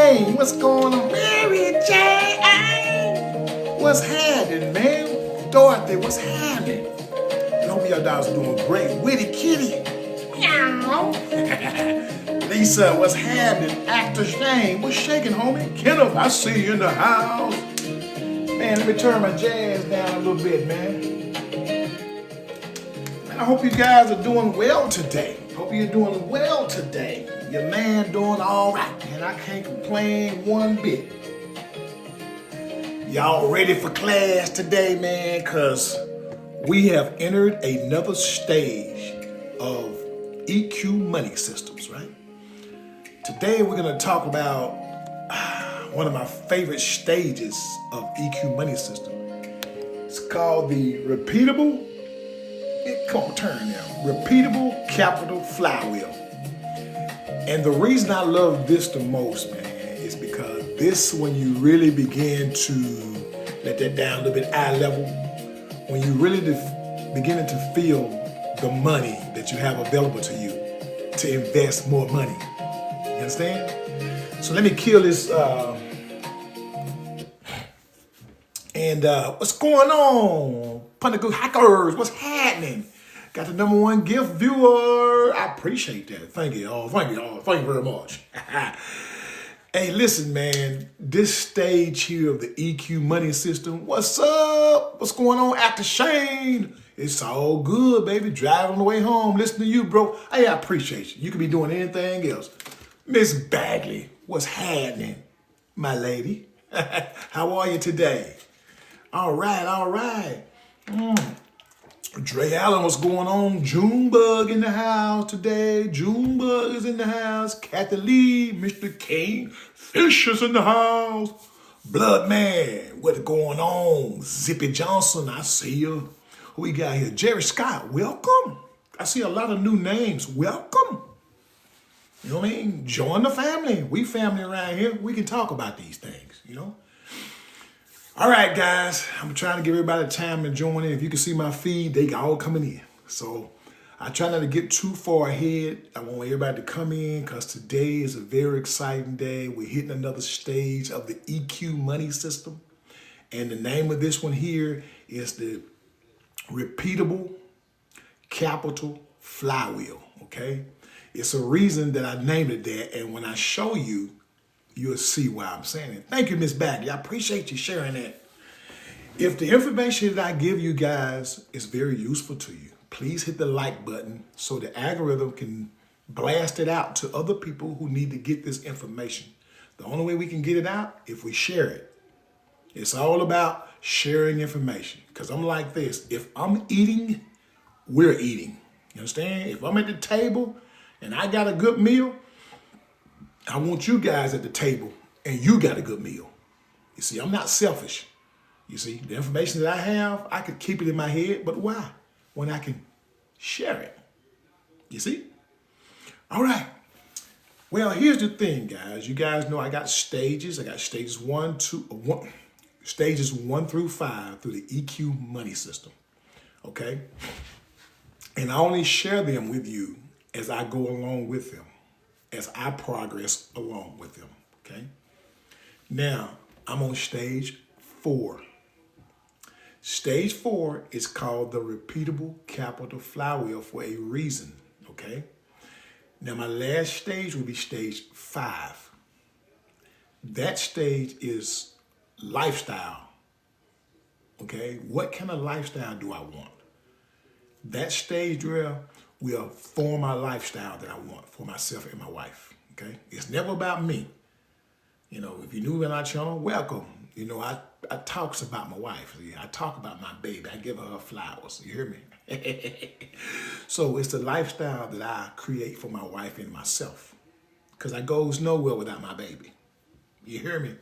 Jane, what's going on? Mary Jane, what's happening, man? Dorothy, what's happening? I hope y'all guys are doing great. Witty Kitty, meow. Lisa, what's happening? Actor Shane, what's shaking, homie? Kenneth, I see you in the house. Man, let me turn my jazz down a little bit, man. Man, I hope you guys are doing well today. Hope you're doing well today. Your man doing all right, and I can't complain one bit. Y'all ready for class today, man? Because we have entered another stage of EQ money systems, right? Today we're going to talk about one of my favorite stages of EQ money system. It's called the repeatable, come on, turn now, repeatable capital flywheel. And the reason I love this the most, man, is because this, when you really begin to let that down a little bit eye level, when you really beginning to feel the money that you have available to you to invest more money. You understand? So let me kill this. What's going on? Punta hackers, what's happening? Got the #1 gift viewer. I appreciate that. Thank you all. Thank you all. Thank you very much. Hey, listen, man. This stage here of the EQ money system. What's up? What's going on, Actor Shane? It's all good, baby. Driving on the way home. Listen to you, bro. Hey, I appreciate you. You could be doing anything else. Miss Bagley, what's happening, my lady? How are you today? All right, all right. Dre Allen, what's going on? Junebug in the house today. Junebug is in the house. Kathy Lee, Mr. King, Fish is in the house. Blood Man, what's going on? Zippy Johnson, I see you. Who we got here? Jerry Scott, welcome. I see a lot of new names. Welcome. You know what I mean? Join the family. We family around here. We can talk about these things, you know? All right, guys, I'm trying to give everybody time to join in. If you can see my feed, they all coming in. So I try not to get too far ahead. I want everybody to come in because today is a very exciting day. We're hitting another stage of the EQ money system. And the name of this one here is the repeatable capital flywheel, okay? It's a reason that I named it that. And when I show you, you'll see why I'm saying it. Thank you, Miss Bagley. I appreciate you sharing that. If the information that I give you guys is very useful to you, please hit the like button so the algorithm can blast it out to other people who need to get this information. The only way we can get it out, if we share it. It's all about sharing information. Because I'm like this. If I'm eating, we're eating. You understand? If I'm at the table and I got a good meal, I want you guys at the table and you got a good meal. You see, I'm not selfish. You see, the information that I have, I could keep it in my head, but why? When I can share it. You see? All right. Well, here's the thing, guys. You guys know I got stages. I got stages 1 through 5 through the EQ money system. Okay? And I only share them with you as I go along with them, as I progress along with them, okay? Now, I'm on stage 4. Stage 4 is called the repeatable capital flywheel for a reason, okay? Now, my last stage will be stage 5. That stage is lifestyle, okay? What kind of lifestyle do I want? That stage will form my lifestyle that I want for myself and my wife, okay? It's never about me. You know, if you're new on our channel, welcome. You know, I talks about my wife. I talk about my baby. I give her flowers. You hear me? So it's the lifestyle that I create for my wife and myself because I goes nowhere without my baby. You hear me?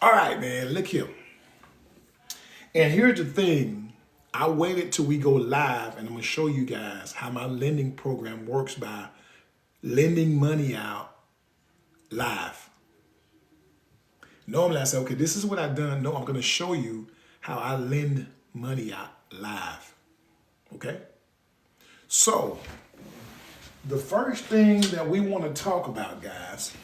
All right, man, look here. And here's the thing. I waited till we go live, and I'm going to show you guys how my lending program works by lending money out live. Normally I say, okay, this is what I've done. No, I'm going to show you how I lend money out live. Okay? So, the first thing that we want to talk about, guys,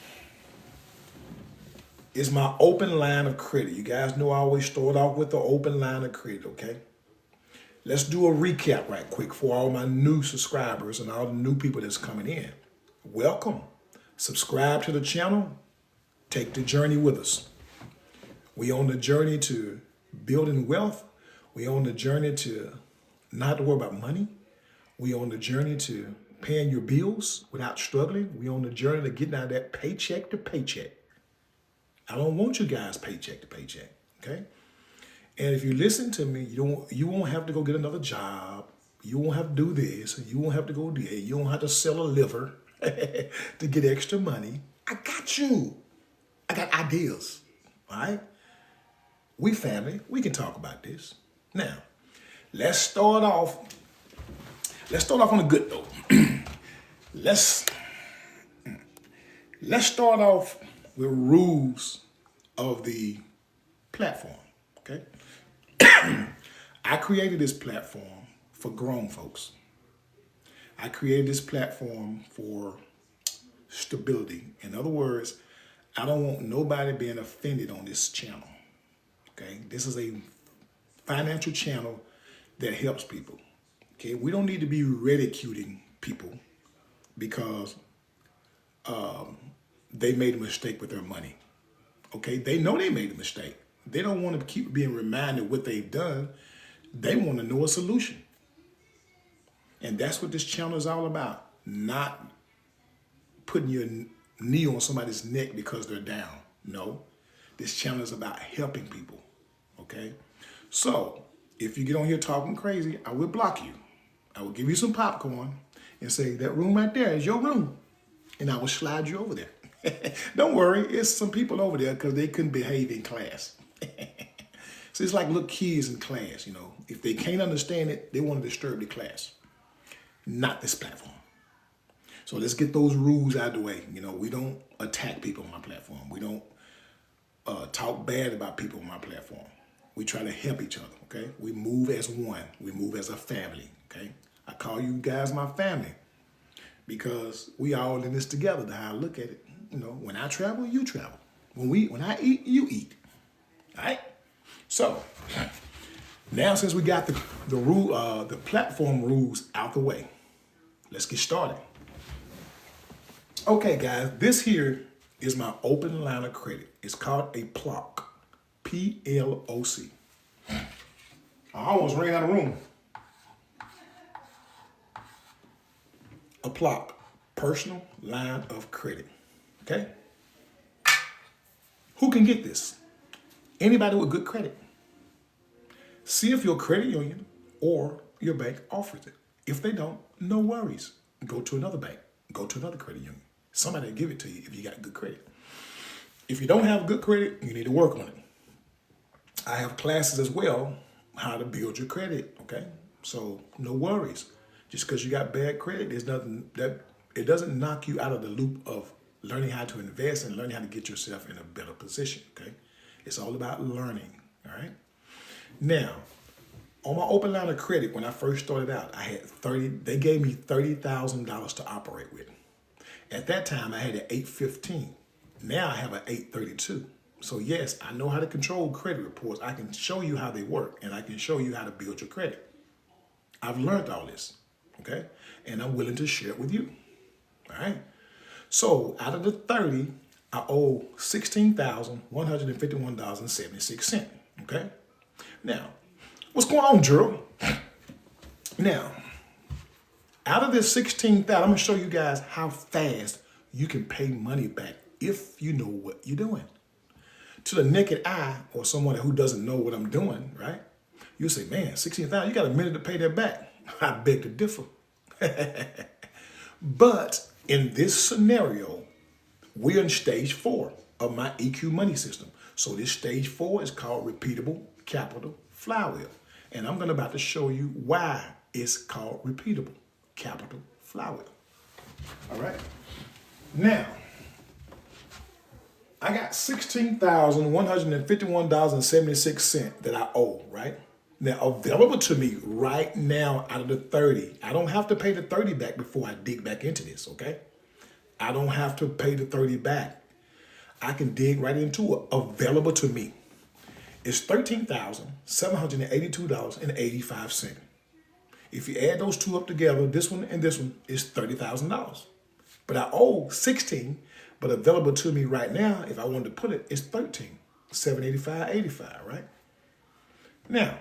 is my open line of credit. You guys know I always start off with the open line of credit, okay? Let's do a recap right quick for all my new subscribers and all the new people that's coming in. Welcome. Subscribe to the channel. Take the journey with us. We on the journey to building wealth. We on the journey to not have to worry about money. We on the journey to paying your bills without struggling. We on the journey to getting out of that paycheck to paycheck. I don't want you guys paycheck to paycheck, okay? And if you listen to me, you won't have to go get another job. You won't have to do this. You won't have to go do that. You don't have to sell a liver to get extra money. I got you. I got ideas, all right? We family. We can talk about this. Now, let's start off on a good note. Let's start off with rules of the platform, okay? I created this platform for grown folks. I created this platform for stability. In other words, I don't want nobody being offended on this channel, okay? This is a financial channel that helps people, okay? We don't need to be ridiculing people because they made a mistake with their money, okay? They know they made a mistake. They don't want to keep being reminded what they've done. They want to know a solution. And that's what this channel is all about. Not putting your knee on somebody's neck because they're down. No, this channel is about helping people, okay? So if you get on here talking crazy, I will block you. I will give you some popcorn and say, that room right there is your room. And I will slide you over there. Don't worry, it's some people over there because they couldn't behave in class. So it's like little kids in class, you know. If they can't understand it, they want to disturb the class. Not this platform. So let's get those rules out of the way. You know, we don't attack people on my platform. We don't talk bad about people on my platform. We try to help each other, okay? We move as one. We move as a family, okay? I call you guys my family because we all in this together, that's how I look at it. You know, when I travel, you travel. When I eat, you eat. All right? So now since we got the platform rules out the way, let's get started. Okay, guys, this here is my open line of credit. It's called a PLOC, P-L-O-C. I almost ran out of room. A PLOC, personal line of credit. Okay? Who can get this? Anybody with good credit. See if your credit union or your bank offers it. If they don't, no worries. Go to another bank. Go to another credit union. Somebody will give it to you if you got good credit. If you don't have good credit, you need to work on it. I have classes as well, how to build your credit, okay? So no worries. Just because you got bad credit, there's nothing that it doesn't knock you out of the loop of learning how to invest and learning how to get yourself in a better position, okay? It's all about learning, all right? Now, on my open line of credit, when I first started out, I had they gave me $30,000 to operate with. At that time, I had an 815. Now I have an 832. So yes, I know how to control credit reports. I can show you how they work, and I can show you how to build your credit. I've learned all this, okay? And I'm willing to share it with you, all right? So out of the 30, I owe $16,151.76, okay? Now, what's going on, Gerald? Now, out of this $16,000, I'm gonna show you guys how fast you can pay money back if you know what you're doing. To the naked eye or someone who doesn't know what I'm doing, right? You say, man, $16,000, you got a minute to pay that back. I beg to differ. But in this scenario, we're in stage 4 of my EQ money system. So this stage 4 is called Repeatable Capital Flywheel. And I'm about to show you why it's called Repeatable Capital Flywheel. All right. Now, I got $16,151.76 that I owe, right? Now, available to me right now out of the 30. I don't have to pay the 30 back before I dig back into this, okay? I don't have to pay the 30 back. I can dig right into it. Available to me is $13,782.85. If you add those two up together, this one and this one is $30,000. But I owe 16, but available to me right now, if I wanted to put it, is 13,785.85, right? Now,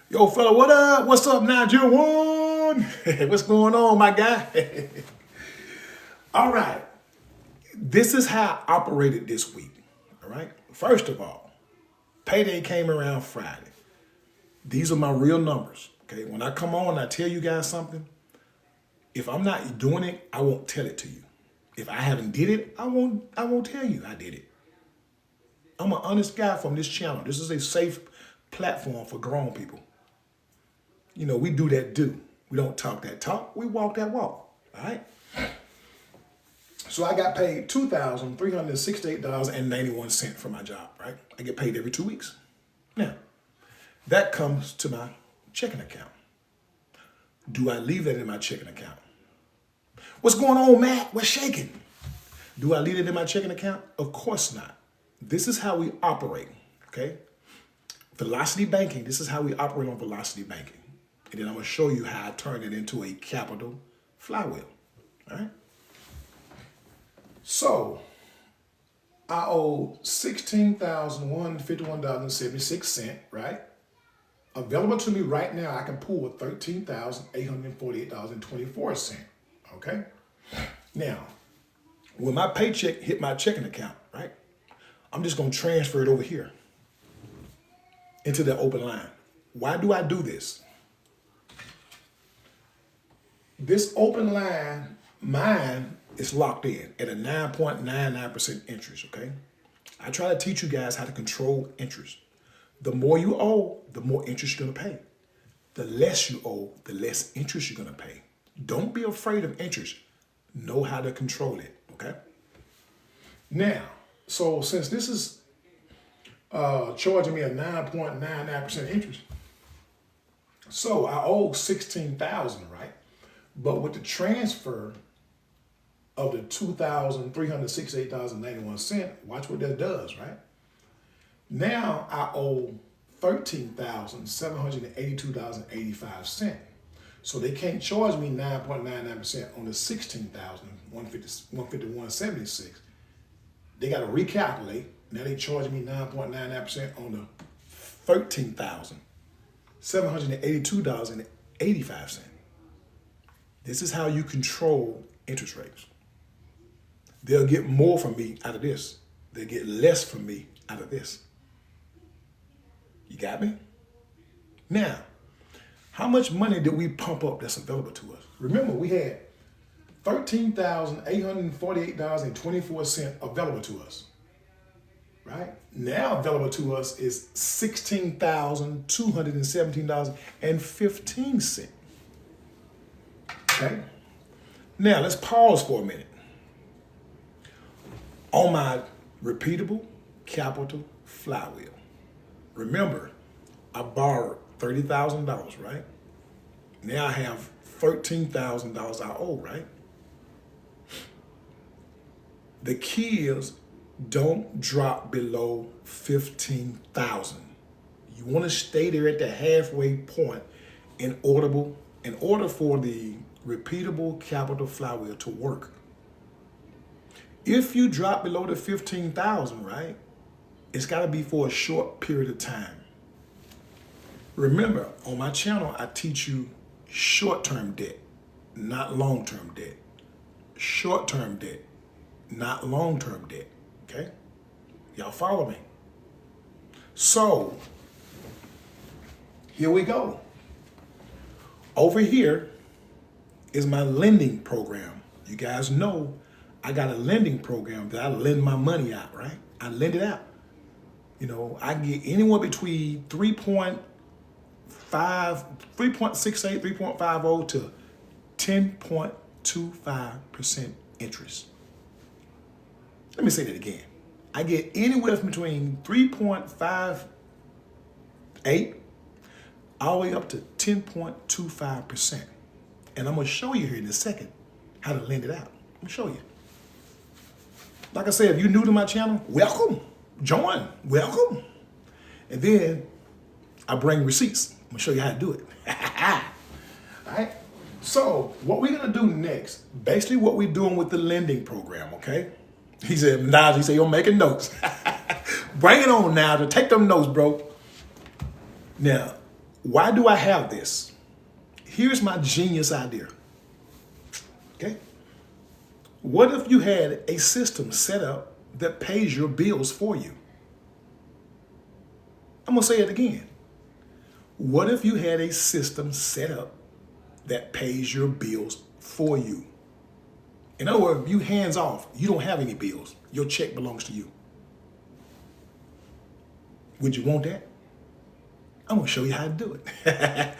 yo, fella, what up? What's up, Nigeria One? What's going on, my guy? All right. This is how I operated this week, all right? First of all, payday came around Friday. These are my real numbers, okay? When I come on and I tell you guys something, if I'm not doing it, I won't tell it to you. If I haven't did it, I won't tell you I did it. I'm an honest guy from this channel. This is a safe platform for grown people. You know, we do that do. We don't talk that talk. We walk that walk, all right? So I got paid $2,368.91 for my job, right? I get paid every 2 weeks. Now, that comes to my checking account. Do I leave that in my checking account? What's going on, Matt? What's shaking? Do I leave it in my checking account? Of course not. This is how we operate, okay? Velocity banking, this is how we operate on velocity banking. And then I'm going to show you how I turn it into a capital flywheel, all right? So, I owe $16,151.76, right? Available to me right now, I can pull $13,848.24, okay? Now, when my paycheck hit my checking account, right, I'm just going to transfer it over here into the open line. Why do I do this? This open line, mine, is locked in at a 9.99% interest, okay? I try to teach you guys how to control interest. The more you owe, the more interest you're gonna pay. The less you owe, the less interest you're gonna pay. Don't be afraid of interest. Know how to control it, okay? Now, so since this is charging me a 9.99% interest, so I owe $16,000, right? But with the transfer of the $2,368.91, watch what that does, right? Now I owe $13,782.85. So they can't charge me 9.99% on the $16,151.76. They got to recalculate. Now they charge me 9.99% on the $13,782.85. This is how you control interest rates. They'll get more from me out of this. They'll get less from me out of this. You got me? Now, how much money did we pump up that's available to us? Remember, we had $13,848.24 available to us, right? Now available to us is $16,217.15. Okay? Now, let's pause for a minute. On my repeatable capital flywheel, remember, I borrowed $30,000, right? Now I have $13,000 I owe, right? The key is don't drop below $15,000. You want to stay there at the halfway point in order for the repeatable capital flywheel to work. If you drop below the $15,000, right, it's got to be for a short period of time. Remember, on my channel, I teach you short-term debt, not long-term debt. Short-term debt, not long-term debt, okay? Y'all follow me? So, here we go. Over here is my lending program. You guys know I got a lending program that I lend my money out, right? I lend it out. You know, I get anywhere between 3.68, 3.50 to 10.25% interest. Let me say that again. I get anywhere from between 3.58 all the way up to 10.25%. And I'm going to show you here in a second how to lend it out. I'm going to show you. Like I said, if you're new to my channel, welcome. Join. Welcome. And then I bring receipts. I'm going to show you how to do it. All right? So what we're going to do next, basically what we're doing with the lending program, okay? He said, Nigel, he said, you're making notes. Bring it on now to take them notes, bro. Now, why do I have this? Here's my genius idea. Okay? What if you had a system set up that pays your bills for you? I'm going to say it again. What if you had a system set up that pays your bills for you? In other words, you hands off, you don't have any bills. Your check belongs to you. Would you want that? I'm going to show you how to do it.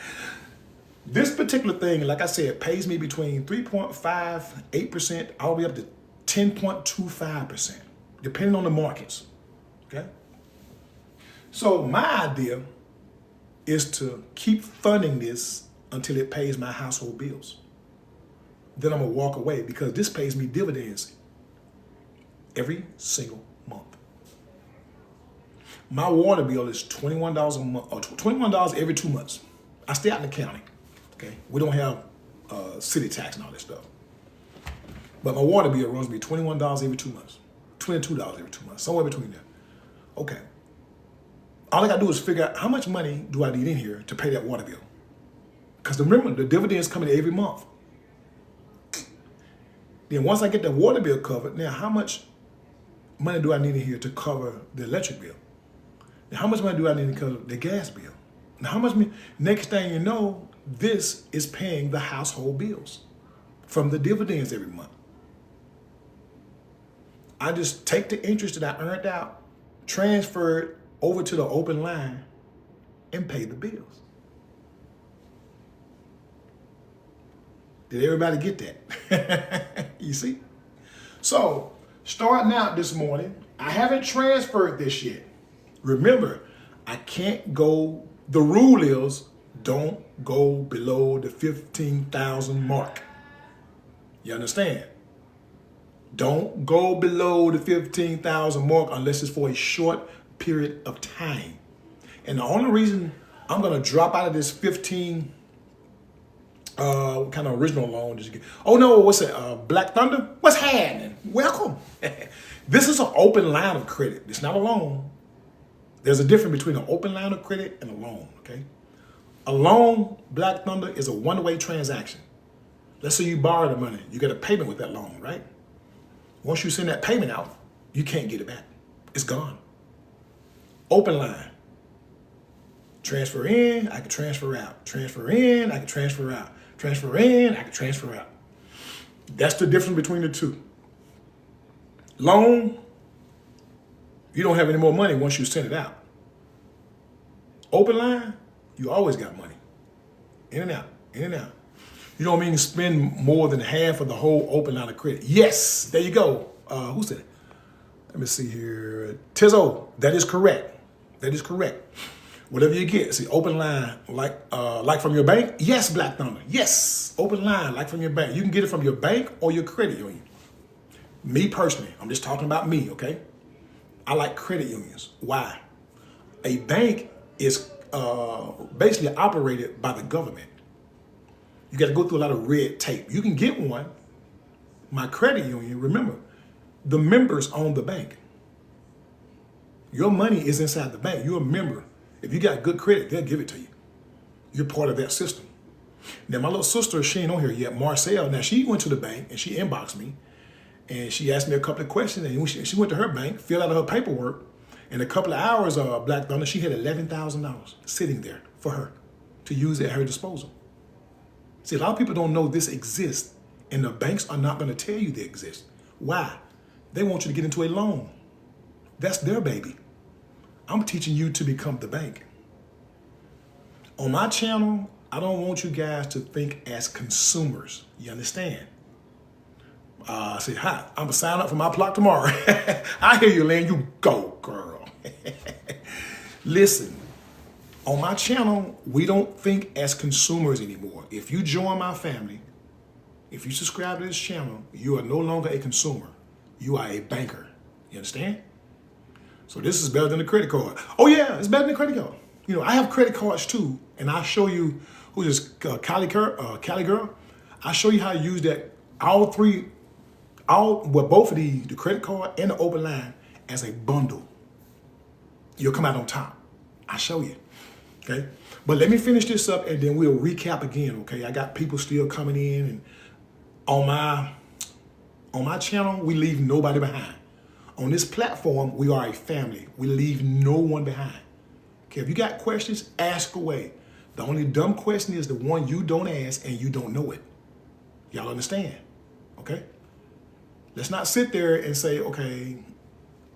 This particular thing, like I said, pays me between 3.58% all the way up to 10.25%, depending on the markets. Okay? So my idea is to keep funding this until it pays my household bills. Then I'm going to walk away because this pays me dividends every single month. My water bill is $21 a month, or $21 every 2 months. I stay out in the county, okay? We don't have city tax and all that stuff. But my water bill runs me $21 every 2 months, $22 every 2 months, somewhere between there. Okay. All I got to do is figure out how much money do I need in here to pay that water bill. Because remember, the dividends coming every month. Then once I get the water bill covered, now how much money do I need in here to cover the electric bill? Now how much money do I need to cover the gas bill? Now how much money? Next thing you know, this is paying the household bills from the dividends every month. I just take the interest that I earned out, transfer it over to the open line, and pay the bills. Did everybody get that? You see? So, starting out this morning, I haven't transferred this yet. Remember, I can't go, the rule is don't go below the 15,000 mark. You understand? Don't go below the 15,000 mark unless it's for a short period of time. And the only reason I'm going to drop out of this 15 kind of original loan. Oh no, what's it? Black Thunder? What's happening? Welcome. This is an open line of credit. It's not a loan. There's a difference between an open line of credit and a loan, okay? A loan, Black Thunder, is a one-way transaction. Let's say you borrow the money. You get a payment with that loan, right? Once you send that payment out, you can't get it back. It's gone. Open line. Transfer in, I can transfer out. Transfer in, I can transfer out. Transfer in, I can transfer out. That's the difference between the two. Loan, you don't have any more money once you send it out. Open line, you always got money. In and out, in and out. You don't mean to spend more than half of the whole open line of credit. Yes, there you go. Who said it? Let me see here. Tizzo, that is correct. That is correct. Whatever you get, see, open line, like from your bank? Yes, Black Thunder. Yes, open line, like from your bank. You can get it from your bank or your credit union. Me personally, I'm just talking about me, okay? I like credit unions. Why? A bank is basically operated by the government. You got to go through a lot of red tape. You can get one. My credit union, remember, the members own the bank. Your money is inside the bank. You're a member. If you got good credit, they'll give it to you. You're part of that system. Now, my little sister, she ain't on here yet, Marcel. Now, she went to the bank and she inboxed me and she asked me a couple of questions. And when she went to her bank, filled out her paperwork. In a couple of hours, Black Thunder, she had $11,000 sitting there for her to use at her disposal. See, a lot of people don't know this exists, and the banks are not going to tell you they exist. Why? They want you to get into a loan. That's their baby. I'm teaching you to become the bank. On my channel, I don't want you guys to think as consumers. You understand? I say, hi, I'm going to sign up for my block tomorrow. I hear you, Lynn. You go, girl. Listen, on my channel, we don't think as consumers anymore. If you join my family, if you subscribe to this channel, you are no longer a consumer. you are a banker. You understand? So this is better than a credit card. Oh yeah, it's better than a credit card. You know, I have credit cards too, and I'll show you who's this Cali girl. I'll show you how to use that. Both of these, the credit card and the open line, as a bundle. You'll come out on top. I'll show you. Okay. But let me finish this up and then we'll recap again. Okay. I got people still coming in, and on my channel, we leave nobody behind. On this platform, we are a family. We leave no one behind. Okay, if you got questions, ask away. The only dumb question is the one you don't ask and you don't know it. Y'all understand? Okay? Let's not sit there and say, okay,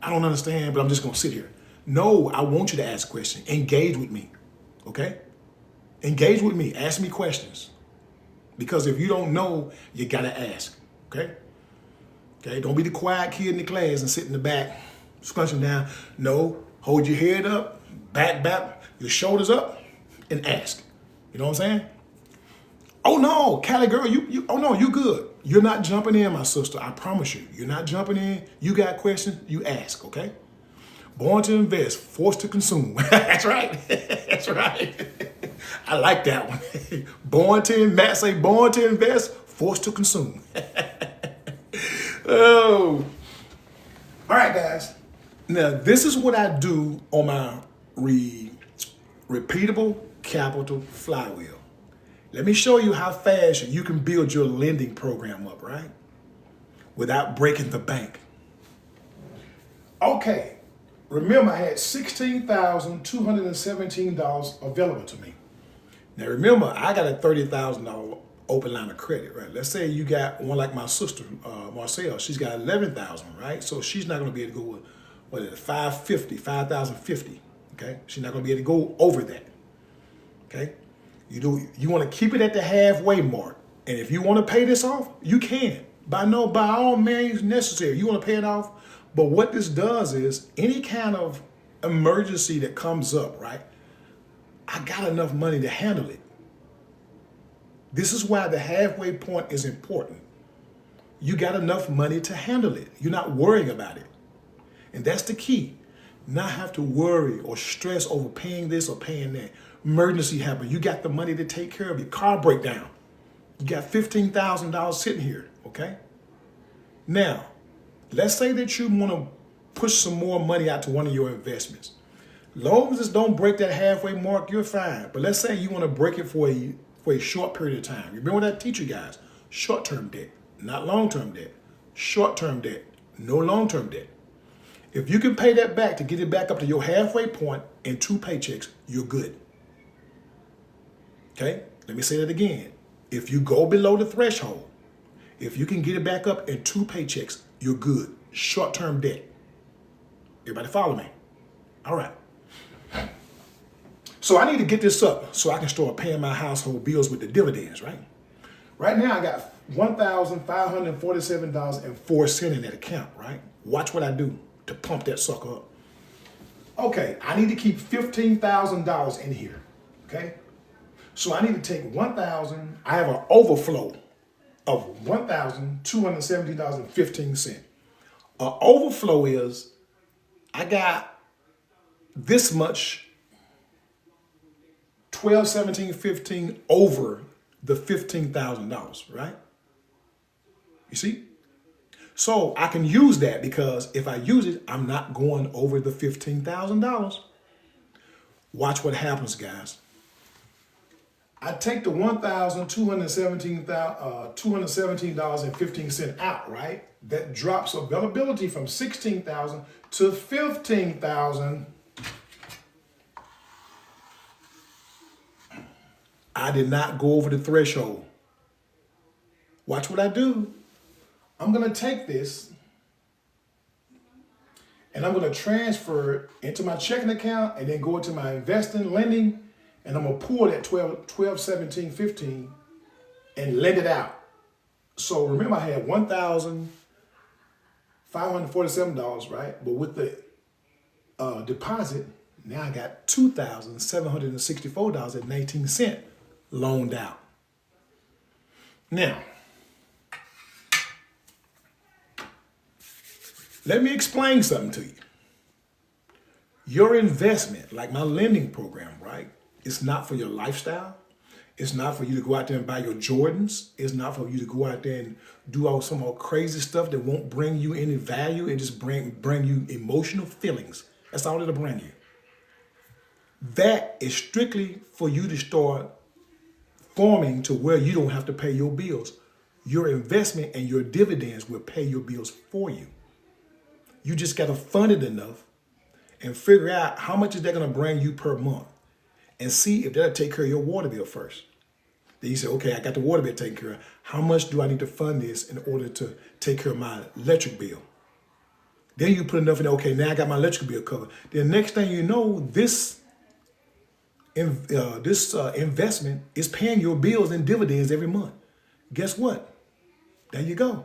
I don't understand, but I'm just going to sit here. No, I want you to ask questions. Engage with me. Okay? Engage with me. Ask me questions. Because if you don't know, you got to ask. Okay? Okay, don't be the quiet kid in the class and sit in the back, scrunching down. No, hold your head up, back, your shoulders up, and ask. You know what I'm saying? Oh no, Cali girl, oh no, you good. You're not jumping in, my sister. I promise you. You're not jumping in. You got questions, you ask, okay? Born to invest, forced to consume. That's right. That's right. I like that one. Born to invest, forced to consume. Oh, all right, guys. Now, this is what I do on my repeatable capital flywheel. Let me show you how fast you can build your lending program up, right? Without breaking the bank. Okay, remember I had $16,217 available to me. Now remember, I got a $30,000 open line of credit, right? Let's say you got one like my sister, Marcel. She's got 11,000, right? So she's not going to be able to go with, what is it, 5,050, okay? She's not going to be able to go over that, okay? You want to keep it at the halfway mark. And if you want to pay this off, you can. By all means necessary. You want to pay it off. But what this does is any kind of emergency that comes up, right? I got enough money to handle it. This is why the halfway point is important. You got enough money to handle it. You're not worrying about it. And that's the key. Not have to worry or stress over paying this or paying that. Emergency happen. You got the money to take care of your car breakdown. You got $15,000 sitting here, okay? Now, let's say that you want to push some more money out to one of your investments. Long as it don't break that halfway mark, you're fine. But let's say you want to break it for a short period of time. Remember what I teach you guys? Short-term debt, not long-term debt. Short-term debt, no long-term debt. If you can pay that back to get it back up to your halfway point in 2 paychecks, you're good. Okay? Let me say that again. If you go below the threshold, if you can get it back up in 2 paychecks, you're good. Short-term debt. Everybody follow me? All right. So I need to get this up so I can start paying my household bills with the dividends, right? Right now I got $1,547.04 in that account, right? Watch what I do to pump that sucker up. Okay, I need to keep $15,000 in here, okay? So I need to take I have an overflow of $1,217.15. An overflow is I got this much 12, 17, 15 over the $15,000, right? You see? So I can use that because if I use it, I'm not going over the $15,000. Watch what happens, guys. I take the $217.15 out, right? That drops availability from $16,000 to $15,000. I did not go over the threshold. Watch what I do. I'm going to take this and I'm going to transfer it into my checking account and then go into my investing, lending, and I'm going to pull that 12, 17, 15 and lend it out. So remember I had $1,547, right? But with the deposit, now I got $2,764.19 loaned out. Now, Let me explain something to you. Your investment, like my lending program, right? It's not for your lifestyle. It's not for you to go out there and buy your Jordans. It's not for you to go out there and do all some old crazy stuff that won't bring you any value and just bring you emotional feelings. That's all it'll bring you. That is strictly for you to start forming to where you don't have to pay your bills. Your investment and your dividends will pay your bills for you. You just got to fund it enough and figure out how much is that going to bring you per month and see if that'll take care of your water bill first. Then you say, okay, I got the water bill taken care of. How much do I need to fund this in order to take care of my electric bill? Then you put enough in, okay, now I got my electric bill covered. Then next thing you know, this investment is paying your bills and dividends every month. Guess what? There you go.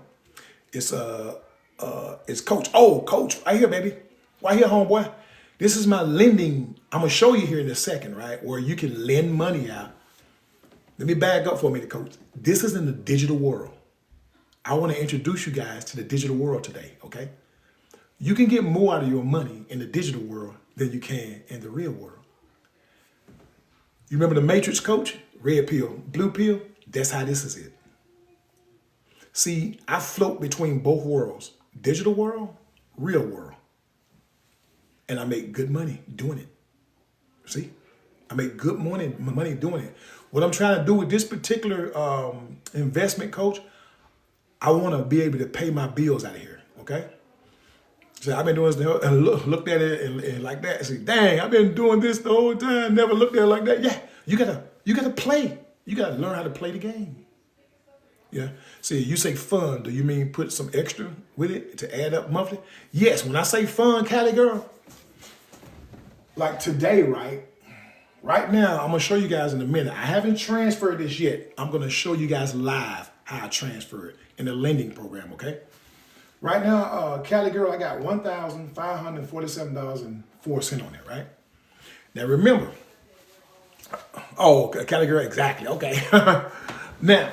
It's Coach. Oh, Coach, right here, baby. Right here, homeboy. This is my lending. I'm going to show you here in a second, right? Where you can lend money out. Let me back up for a minute, Coach. This is in the digital world. I want to introduce you guys to the digital world today, okay? You can get more out of your money in the digital world than you can in the real world. You remember the Matrix, Coach? Red pill, blue pill? That's how this is it. See, I float between both worlds. Digital world, real world. And I make good money doing it. See? I make good money doing it. What I'm trying to do with this particular investment, Coach, I want to be able to pay my bills out of here, okay? So I've been doing this and looked at it and like that and say, dang, I've been doing this the whole time, never looked at it like that. Yeah, you gotta play. You gotta learn how to play the game. Yeah. See, you say fun, do you mean put some extra with it to add up monthly? Yes, when I say fun, Cali girl, like today, right now, I'm gonna show you guys in a minute. I haven't transferred this yet. I'm gonna show you guys live how I transfer it in the lending program, okay? Right now, Cali girl, I got $1,547.04 on it, right? Now remember, oh, Cali girl, exactly, okay. Now,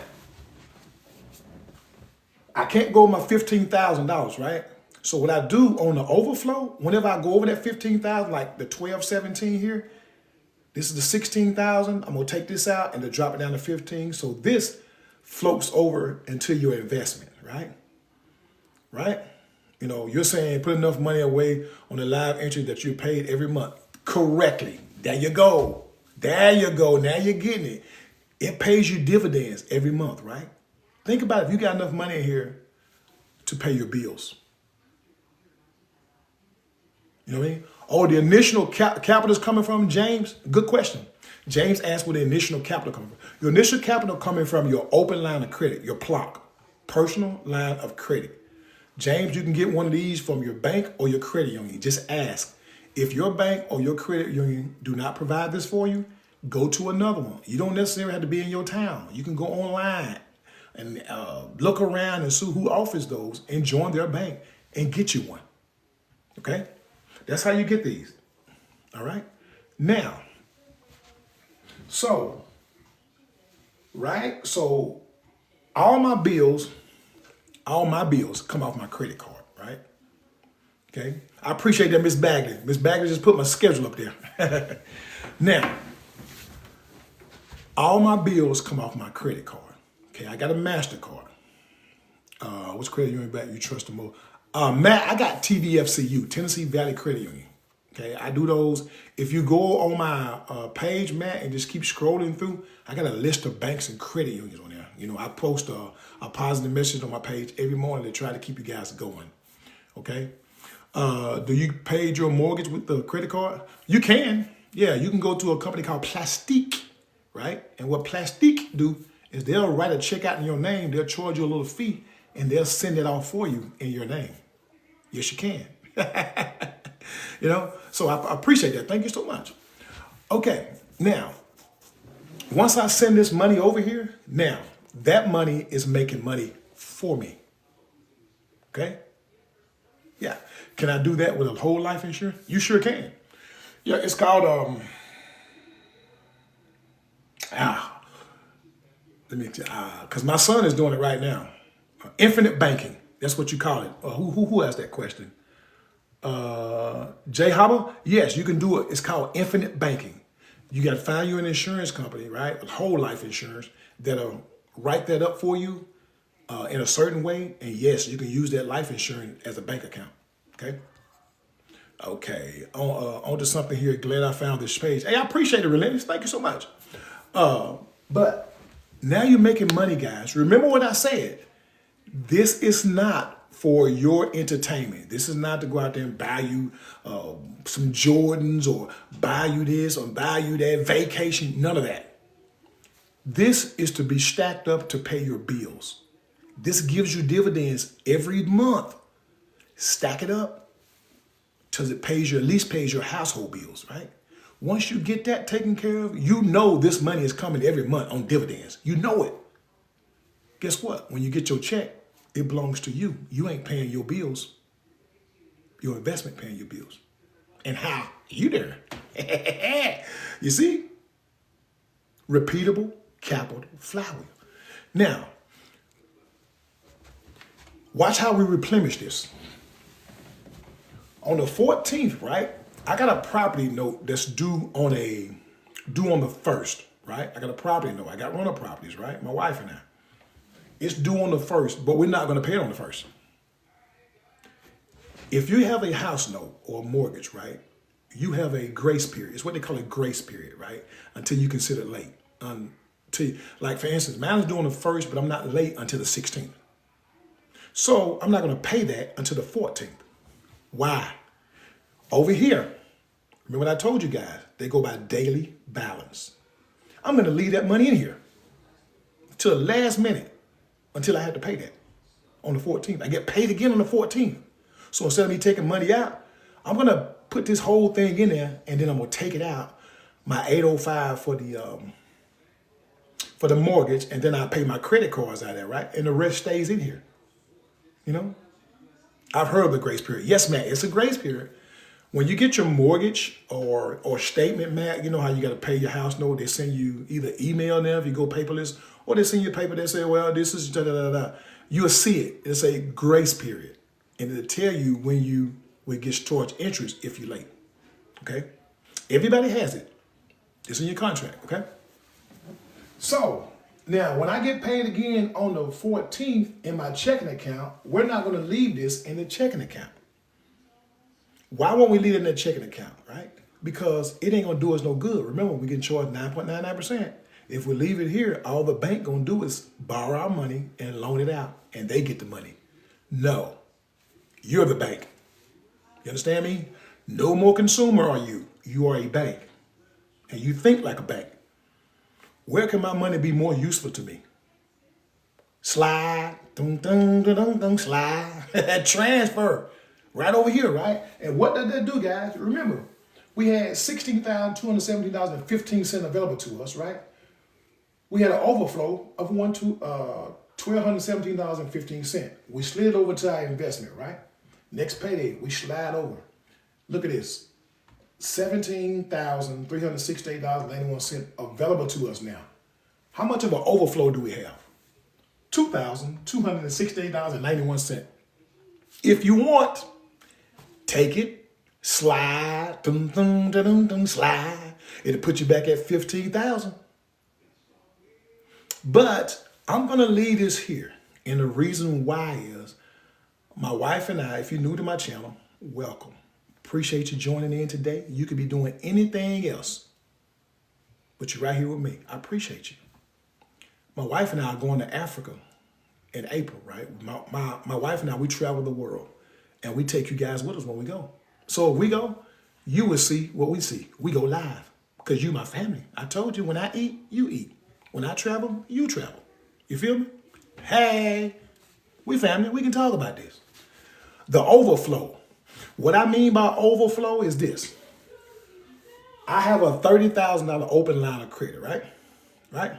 I can't go my $15,000, right? So what I do on the overflow, whenever I go over that 15,000, like the 1217 here, this is the 16,000. I'm gonna take this out and to drop it down to 15. So this floats over into your investment, right? Right? You know, you're saying put enough money away on the live entry that you paid every month correctly. There you go. There you go. Now you're getting it. It pays you dividends every month, right? Think about it. If you got enough money in here to pay your bills. You know what I mean? Oh, the initial capital is coming from, James? Good question. James asked where the initial capital coming from. Your initial capital coming from your open line of credit, your PLOC, personal line of credit. James, you can get one of these from your bank or your credit union. Just ask. If your bank or your credit union do not provide this for you, go to another one. You don't necessarily have to be in your town. You can go online and look around and see who offers those and join their bank and get you one. Okay? That's how you get these. All right? Now, so, right? So, all my bills come off my credit card, right? Okay? I appreciate that, Miss Bagley. Miss Bagley just put my schedule up there. Now, all my bills come off my credit card. Okay, I got a MasterCard. Which credit union back you trust the most? Matt, I got TVFCU, Tennessee Valley Credit Union. Okay, I do those. If you go on my page, Matt, and just keep scrolling through, I got a list of banks and credit unions on there. You know, I post a positive message on my page every morning to try to keep you guys going. Okay. Do you pay your mortgage with the credit card? You can. Yeah, you can go to a company called Plastique, right? And what Plastique do is they'll write a check out in your name. They'll charge you a little fee, and they'll send it off for you in your name. Yes, you can. You know, so I appreciate that. Thank you so much. Okay, now, once I send this money over here, now that money is making money for me. Okay? Yeah. Can I do that with a whole life insurance? You sure can. Yeah, it's called because my son is doing it right now. Infinite banking. That's what you call it. Who asked that question? Jay Hobble? Yes, you can do it. It's called infinite banking. You got to find you an insurance company, right? Whole life insurance that'll write that up for you in a certain way. And yes, you can use that life insurance as a bank account. Okay. Okay. On to something here. Glad I found this page. Hey, I appreciate it, Relentless. Thank you so much. But now you're making money, guys. Remember what I said. This is not for your entertainment. This is not to go out there and buy you some Jordans or buy you this or buy you that vacation. None of that. This is to be stacked up to pay your bills. This gives you dividends every month. Stack it up till it pays your, at least pays your household bills, right? Once you get that taken care of, you know this money is coming every month on dividends. You know it. Guess what? When you get your check, it belongs to you. You ain't paying your bills. Your investment paying your bills. And how? You there. You see? Repeatable capital flywheel. Now, watch how we replenish this. On the 14th, right? I got a property note that's due on the 1st, right? I got a property note. I got rental properties, right? My wife and I. It's due on the 1st, but we're not going to pay it on the 1st. If you have a house note or a mortgage, right? You have a grace period. It's what they call a grace period, right? Until you consider late. Like for instance, mine is due on the 1st, but I'm not late until the 16th. So I'm not going to pay that until the 14th. Why? Over here, remember what I told you guys, they go by daily balance. I'm going to leave that money in here till the last minute until I have to pay that on the 14th. I get paid again on the 14th. So instead of me taking money out, I'm going to put this whole thing in there and then I'm going to take it out, my 805 for the mortgage, and then I pay my credit cards out of there, right? And the rest stays in here. You know? I've heard of the grace period. Yes, man, it's a grace period. When you get your mortgage or statement, man, you know how you got to pay your house note. They send you either email now if you go paperless, or they send you a paper that say, well, this is da da da da. You'll see it. It's a grace period. And it'll tell you when you will get charged interest if you're late. Okay? Everybody has it. It's in your contract, okay? So, now, when I get paid again on the 14th in my checking account, we're not going to leave this in the checking account. Why won't we leave it in the checking account, right? Because it ain't going to do us no good. Remember, we're getting charged 9.99%. If we leave it here, all the bank going to do is borrow our money and loan it out, and they get the money. No, you're the bank. You understand me? No more consumer are you. You are a bank, and you think like a bank. Where can my money be more useful to me? Slide, dun, dun, dun, dun, dun, slide, transfer, right over here, right? And what did that do, guys? Remember, we had $16,217.15 available to us, right? We had an overflow of $1,217.15. We slid over to our investment, right? Next payday, we slide over. Look at this. $17,368.81 available to us now. How much of an overflow do we have? $2,268.91. If you want, take it, slide, dum, dum, dum, dum, dum, slide. It'll put you back at $15,000. But I'm going to leave this here. And the reason why is my wife and I, if you're new to my channel, welcome. Appreciate you joining in today. You could be doing anything else, but you're right here with me. I appreciate you. My wife and I are going to Africa in April, right? My wife and I, we travel the world, and we take you guys with us when we go. So if we go, you will see what we see. We go live because you're my family. I told you when I eat, you eat. When I travel, you travel. You feel me? Hey, we family. We can talk about this. The overflow. What I mean by overflow is this. I have a $30,000 open line of credit, right? Right?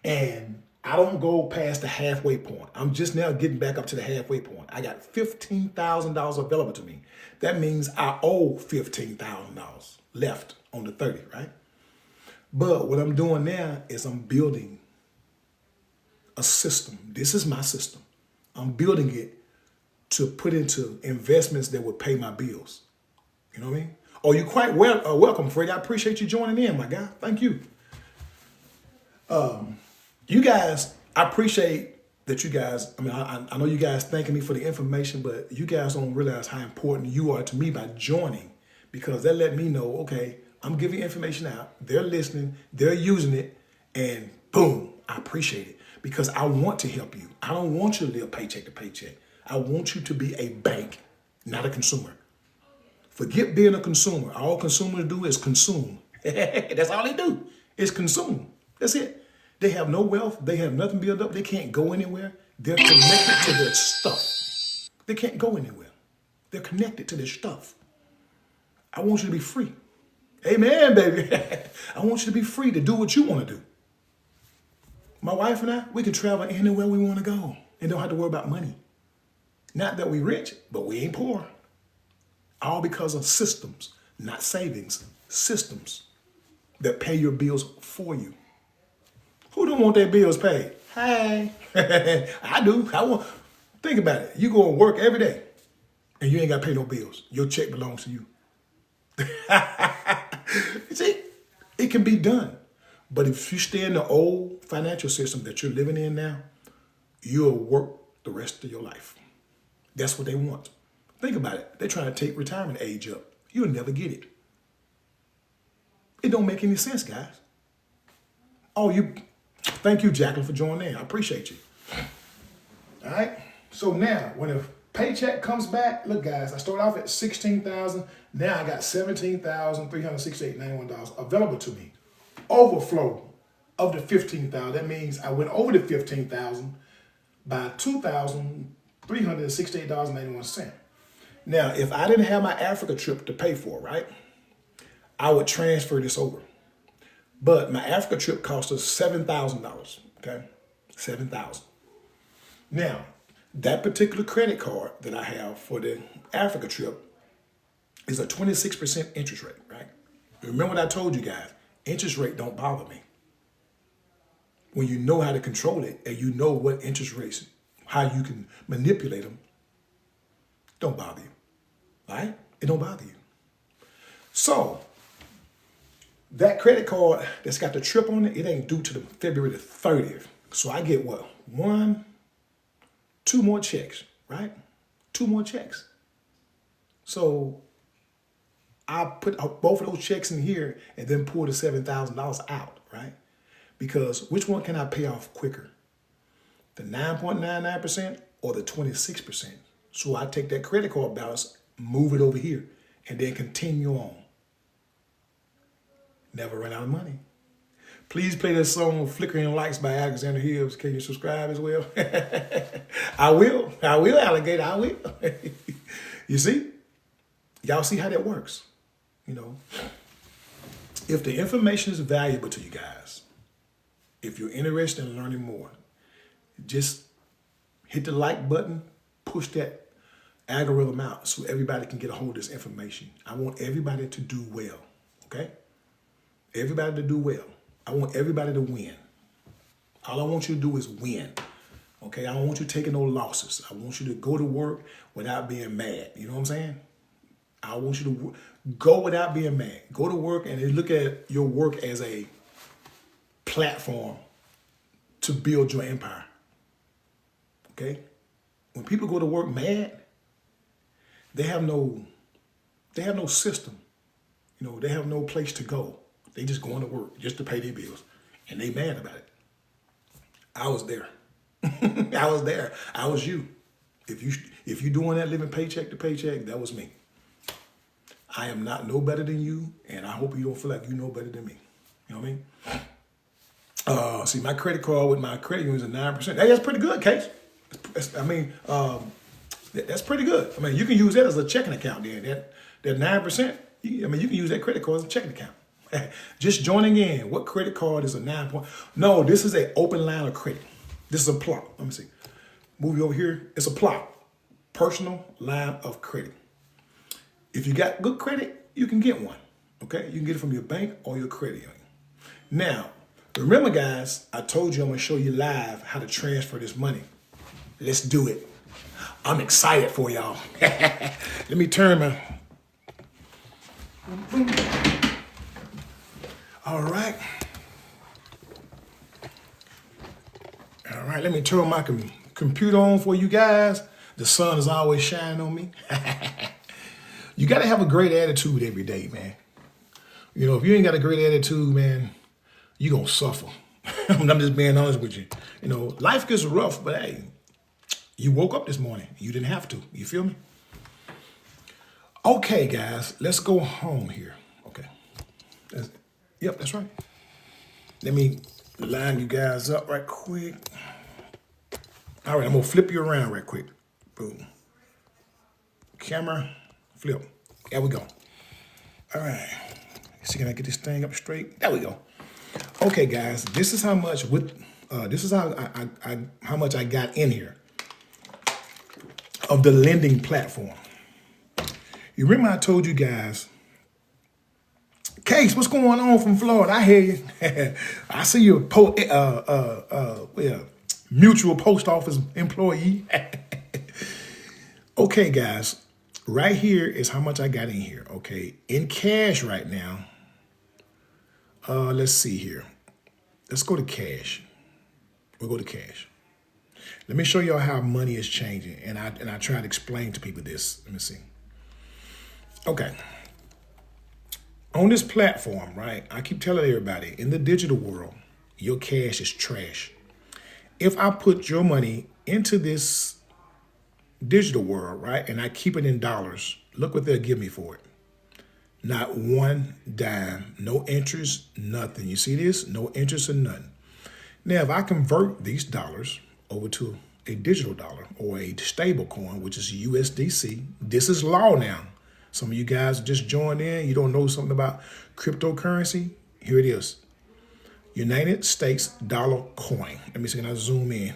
And I don't go past the halfway point. I'm just now getting back up to the halfway point. I got $15,000 available to me. That means I owe $15,000 left on the 30, right? But what I'm doing now is I'm building a system. This is my system. I'm building it to put into investments that will pay my bills. You know what I mean? Oh, you're quite welcome, Freddie. I appreciate you joining in, my guy. Thank you. You guys, I appreciate that you guys, I know you guys thanking me for the information, but you guys don't realize how important you are to me by joining, because that let me know, okay, I'm giving information out. They're listening. They're using it. And boom, I appreciate it because I want to help you. I don't want you to live paycheck to paycheck. I want you to be a bank, not a consumer. Forget being a consumer. All consumers do is consume. That's all they do is consume. That's it. They have no wealth. They have nothing built up. They can't go anywhere. They're connected to their stuff. They can't go anywhere. They're connected to their stuff. I want you to be free. Amen, baby. I want you to be free to do what you want to do. My wife and I, we can travel anywhere we want to go and don't have to worry about money. Not that we rich, but we ain't poor. All because of systems, not savings. Systems that pay your bills for you. Who don't want their bills paid? Hey, I do. Think about it. You go and work every day and you ain't got to pay no bills. Your check belongs to you. See, it can be done. But if you stay in the old financial system that you're living in now, you'll work the rest of your life. That's what they want. Think about it. They're trying to take retirement age up. You'll never get it. It don't make any sense, guys. Thank you, Jacqueline, for joining in. I appreciate you. All right. So now, when a paycheck comes back, look, guys, I started off at $16,000. Now I got $17,368.91 available to me. Overflow of the $15,000. That means I went over the $15,000 by $2,368.91. Now, if I didn't have my Africa trip to pay for, right, I would transfer this over. But my Africa trip cost us $7,000, okay? $7,000. Now, that particular credit card that I have for the Africa trip is a 26% interest rate, right? Remember what I told you guys, interest rate don't bother me. When you know how to control it and you know what interest rates, how you can manipulate them, don't bother you, right? It don't bother you. So, that credit card that's got the trip on it, it ain't due to the February the 30th. So I get what? 2 more checks, right? 2 more checks. So I put both of those checks in here and then pull the $7,000 out, right? Because which one can I pay off quicker? The 9.99% or the 26%? So I take that credit card balance, move it over here, and then continue on. Never run out of money. Please play that song Flickering Lights by Alexander Hills. Can you subscribe as well? I will, alligator, I will. You see? Y'all see how that works? You know, if the information is valuable to you guys, if you're interested in learning more, just hit the like button, push that algorithm out so everybody can get a hold of this information. I want everybody to do well, okay? Everybody to do well. I want everybody to win. All I want you to do is win. Okay, I don't want you taking no losses. I want you to go to work without being mad. You know what I'm saying? I want you to go without being mad. Go to work and look at your work as a platform to build your empire. Okay? When people go to work mad, they have no system. You know, they have no place to go. They just going to work just to pay their bills. And they mad about it. I was there. I was there. I was you. If you doing that living paycheck to paycheck, that was me. I am not no better than you, and I hope you don't feel like you know better than me. You know what I mean? See, my credit card with my credit union is at 9%. Hey, that's pretty good, Case. That's pretty good. I mean, you can use that as a checking account then. That 9%, you can use that credit card as a checking account. Just joining in. What credit card is a 9 No, this is an open line of credit. This is a plot. Let me see. Move you over here. It's a plot. Personal line of credit. If you got good credit, you can get one. Okay? You can get it from your bank or your credit union. Now, remember, guys, I told you I'm going to show you live how to transfer this money. Let's do it. I'm excited for y'all. Let me turn my... All right. All right, let me turn my computer on for you guys. The sun is always shining on me. You got to have a great attitude every day, man. You know, if you ain't got a great attitude, man, you're going to suffer. I'm just being honest with you. You know, life gets rough, but hey, you woke up this morning. You didn't have to. You feel me? Okay, guys, let's go home here. Okay. Yep, that's right. Let me line you guys up right quick. All right, I'm going to flip you around right quick. Boom. Camera, flip. There we go. All right. See, can I get this thing up straight? There we go. Okay, guys, this is how much this is how much I got in here of the lending platform. You remember I told you guys, Case, what's going on from Florida? I hear you. I see you're a mutual post office employee. Okay, guys, right here is how much I got in here. Okay, in cash right now. Let's see here. Let's go to cash. We'll go to cash. Let me show y'all how money is changing, and I try to explain to people this. Let me see. Okay. On this platform, right, I keep telling everybody, in the digital world, your cash is trash. If I put your money into this digital world, right, and I keep it in dollars, look what they'll give me for it. Not one dime, no interest, nothing. You see this? No interest or nothing. Now, if I convert these dollars over to a digital dollar or a stable coin, which is USDC, this is law now. Some of you guys just joined in. You don't know something about cryptocurrency. Here it is. United States dollar coin. Let me see, can I zoom in?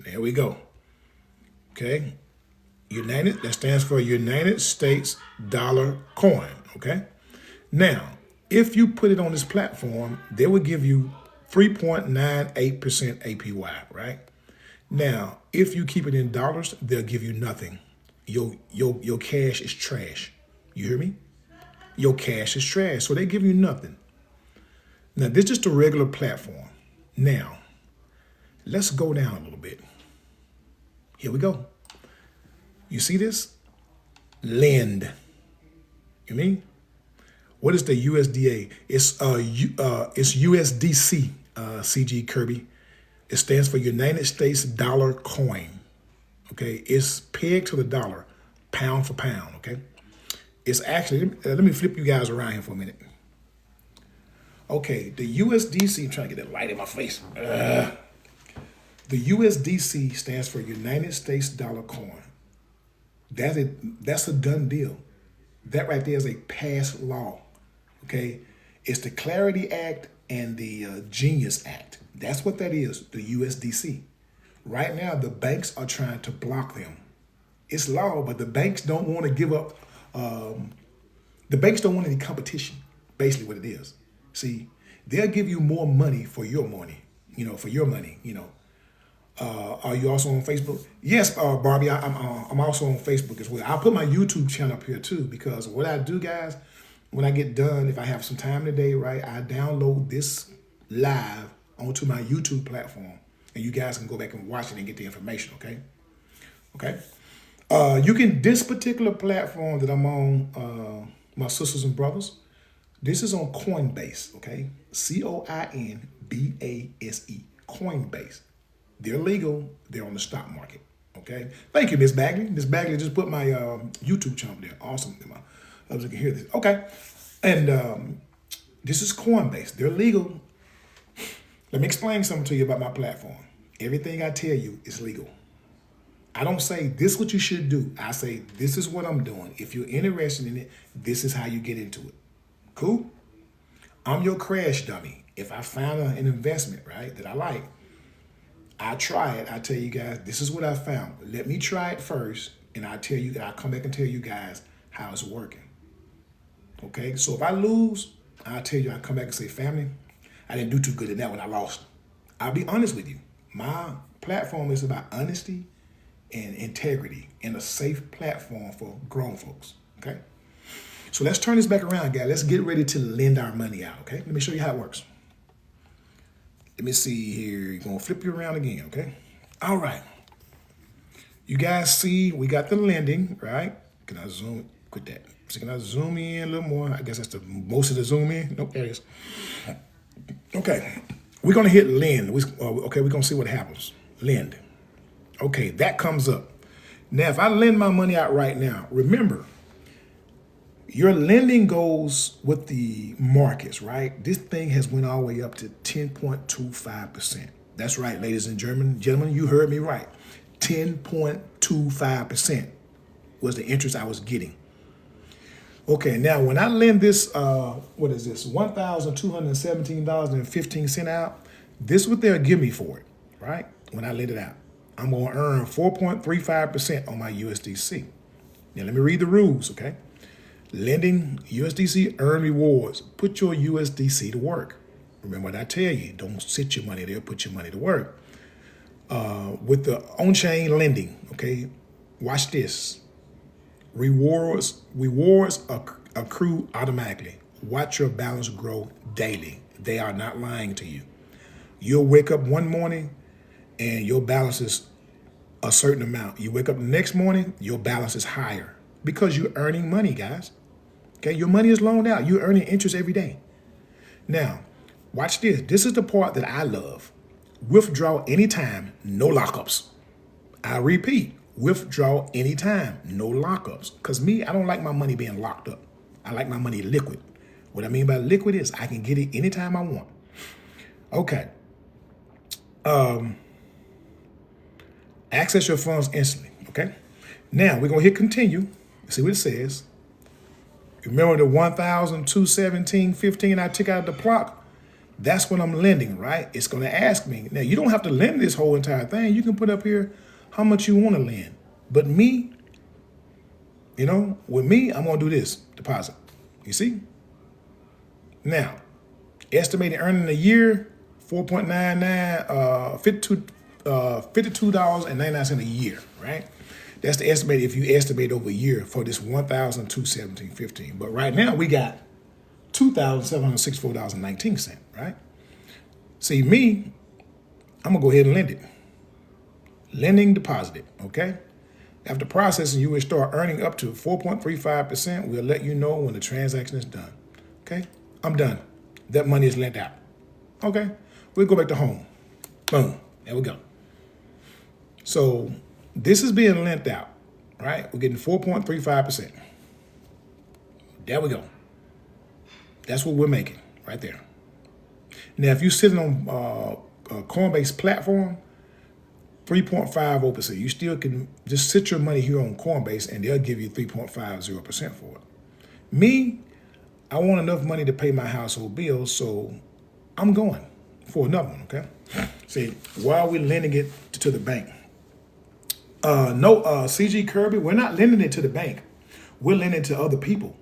There we go. Okay. That stands for United States dollar coin. Okay. Now, if you put it on this platform, they will give you 3.98% APY, right? Now, if you keep it in dollars, they'll give you nothing. Your cash is trash. You hear me? Your cash is trash, so they give you nothing. Now, this is just a regular platform. Now, let's go down a little bit. Here we go. You see this? Lend. You mean? What is the USDA? It's USDC, CG Kirby. It stands for United States dollar coin. Okay, it's pegged to the dollar, pound for pound. Okay, it's actually. Let me flip you guys around here for a minute. Okay, the USDC. I'm trying to get that light in my face. The USDC stands for United States dollar coin. That's a done deal. That right there is a passed law. Okay, it's the Clarity Act and the Genius Act. That's what that is, the USDC. Right now, the banks are trying to block them. It's law, but the banks don't want to give up. The banks don't want any competition, basically what it is. See, they'll give you more money for your money, for your money, Are you also on Facebook? Yes, Barbie, I'm also on Facebook as well. I'll put my YouTube channel up here too, because what I do, guys, when I get done, if I have some time today, right, I download this live onto my YouTube platform, and you guys can go back and watch it and get the information, okay? Okay. This particular platform that I'm on, my sisters and brothers, this is on Coinbase, okay? Coinbase, Coinbase. They're legal. They're on the stock market, okay? Thank you, Miss Bagley. Miss Bagley just put my YouTube channel there. Awesome. I was going to hear this. Okay. And this is Coinbase. They're legal. Let me explain something to you about my platform. Everything I tell you is legal. I don't say this is what you should do. I say this is what I'm doing. If you're interested in it, this is how you get into it. Cool? I'm your crash dummy. If I found an investment, right, that I like, I try it. I tell you guys, this is what I found. Let me try it first, and I'll come back and tell you guys how it's working. Okay? So if I lose, I'll tell you, I'll come back and say, family, I didn't do too good in that when I lost. I'll be honest with you. My platform is about honesty and integrity and a safe platform for grown folks. Okay. So let's turn this back around, guys. Let's get ready to lend our money out. Okay. Let me show you how it works. Let me see here. You're going to flip you around again. Okay. All right. You guys see we got the lending, right? Can I zoom? Quit that. So can I zoom in a little more? I guess that's the most of the zoom in. Nope, there it is. Okay. We're going to hit lend. Okay, we're going to see what happens. Lend. Okay, that comes up. Now, if I lend my money out right now, remember, your lending goes with the markets, right? This thing has went all the way up to 10.25%. That's right, ladies and gentlemen, you heard me right. 10.25% was the interest I was getting. Okay, now when I lend this, what is this? $1,217.15 out. This is what they'll give me for it, right? When I lend it out, I'm going to earn 4.35% on my USDC. Now let me read the rules, okay? Lending USDC, earn rewards. Put your USDC to work. Remember what I tell you, don't sit your money there, put your money to work. With the on-chain lending, okay, watch this. Rewards accrue automatically. Watch your balance grow daily. They are not lying to you. You'll wake up one morning and your balance is a certain amount. You wake up the next morning, your balance is higher because you're earning money, guys. Okay, your money is loaned out. You're earning interest every day. Now, watch this. This is the part that I love. Withdraw anytime, no lockups. I repeat, withdraw anytime, no lockups. Because me, I don't like my money being locked up. I like my money liquid. What I mean by liquid is I can get it anytime I want. Okay. Access your funds instantly, okay? Now, we're going to hit continue. See what it says. Remember the 1,217.15 I took out of the clock? That's what I'm lending, right? It's going to ask me. Now, you don't have to lend this whole entire thing. You can put up here how much you want to lend. But me, with me, I'm going to do this, deposit. You see? Now, estimated earning a year, 4.99, $52.99 a year, right? That's the estimate if you estimate over a year for this 1,217.15. But right now we got $2,764.19, right? See, me, I'm gonna go ahead and lend it. Lending deposited, okay? After processing, you will start earning up to 4.35%. We'll let you know when the transaction is done, okay? I'm done. That money is lent out, okay? We'll go back to home. Boom, there we go. So this is being lent out, right? We're getting 4.35%. There we go. That's what we're making right there. Now, if you're sitting on a Coinbase platform, 3.50%. You still can just sit your money here on Coinbase and they'll give you 3.50% for it. Me, I want enough money to pay my household bills, so I'm going for another one, okay? See, while we're lending it to the bank, CG Kirby, we're not lending it to the bank. We're lending it to other people.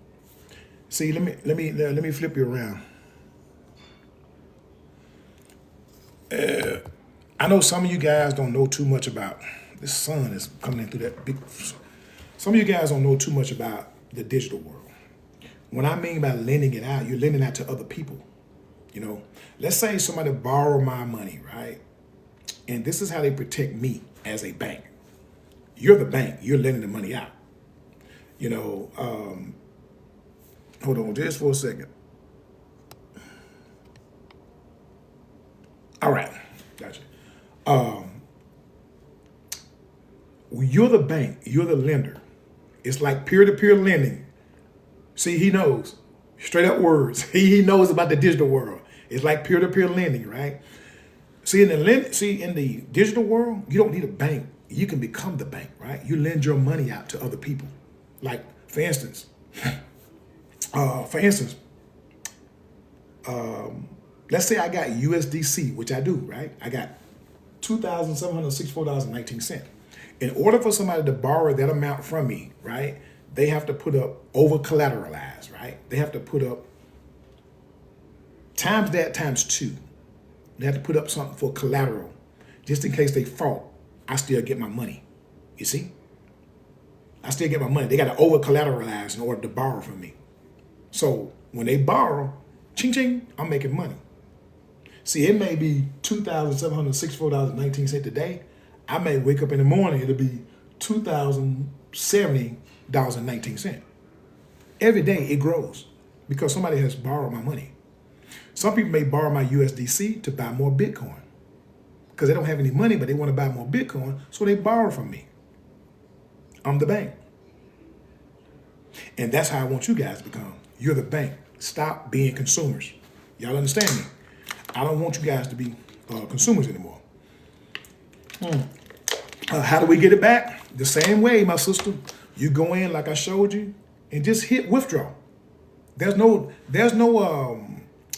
See, let me flip you around. I know some of you guys don't know too much about, this sun is coming in through that big, some of you guys don't know too much about the digital world. What I mean by lending it out, you're lending out to other people. Let's say somebody borrow my money, right? And this is how they protect me as a bank. You're the bank, you're lending the money out. Hold on just for a second. All right, gotcha. You're the bank, you're the lender. It's like peer-to-peer lending. See, he knows, straight up words. He knows about the digital world. It's like peer-to-peer lending, right? See, in the digital world, you don't need a bank. You can become the bank, right? You lend your money out to other people. Like, for instance, let's say I got USDC, which I do, right? I got $2,764.19. In order for somebody to borrow that amount from me, right, they have to put up over collateralized, right? They have to put up times that times 2. They have to put up something for collateral. Just in case they fault, I still get my money. You see? I still get my money. They got to over-collateralize in order to borrow from me. So when they borrow, ching ching, I'm making money. See, it may be $2,764.19 today. I may wake up in the morning, it'll be $2,070.19. Every day it grows because somebody has borrowed my money. Some people may borrow my USDC to buy more Bitcoin because they don't have any money, but they want to buy more Bitcoin, so they borrow from me. I'm the bank. And that's how I want you guys to become. You're the bank. Stop being consumers. Y'all understand me? I don't want you guys to be consumers anymore. How do we get it back? The same way, my sister. You go in like I showed you and just hit withdraw. There's no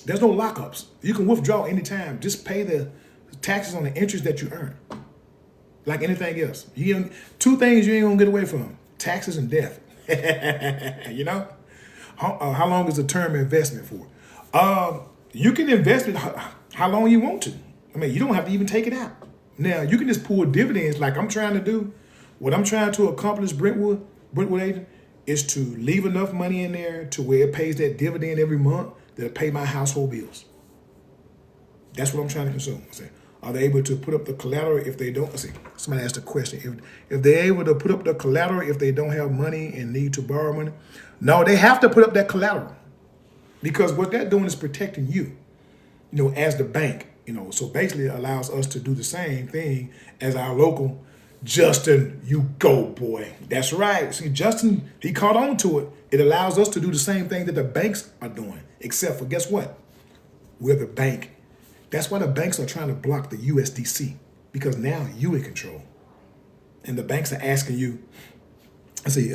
lockups. You can withdraw anytime. Just pay the taxes on the interest that you earn. Like anything else. Two things you ain't gonna get away from: taxes and death. You know? How long is a term investment for? You can invest it how long you want to. I mean, you don't have to even take it out. Now, you can just pull dividends like I'm trying to do. What I'm trying to accomplish, Brentwood Agent, is to leave enough money in there to where it pays that dividend every month that'll pay my household bills. That's what I'm trying to consume. Are they able to put up the collateral if they don't? Somebody asked a question. If they're able to put up the collateral if they don't have money and need to borrow money? No, they have to put up that collateral because what they're doing is protecting you, as the bank. So basically it allows us to do the same thing as our local Justin. You go, boy. That's right. See, Justin, he caught on to it. It allows us to do the same thing that the banks are doing, except for, guess what? We're the bank. That's why the banks are trying to block the USDC, because now you in control. And the banks are asking you,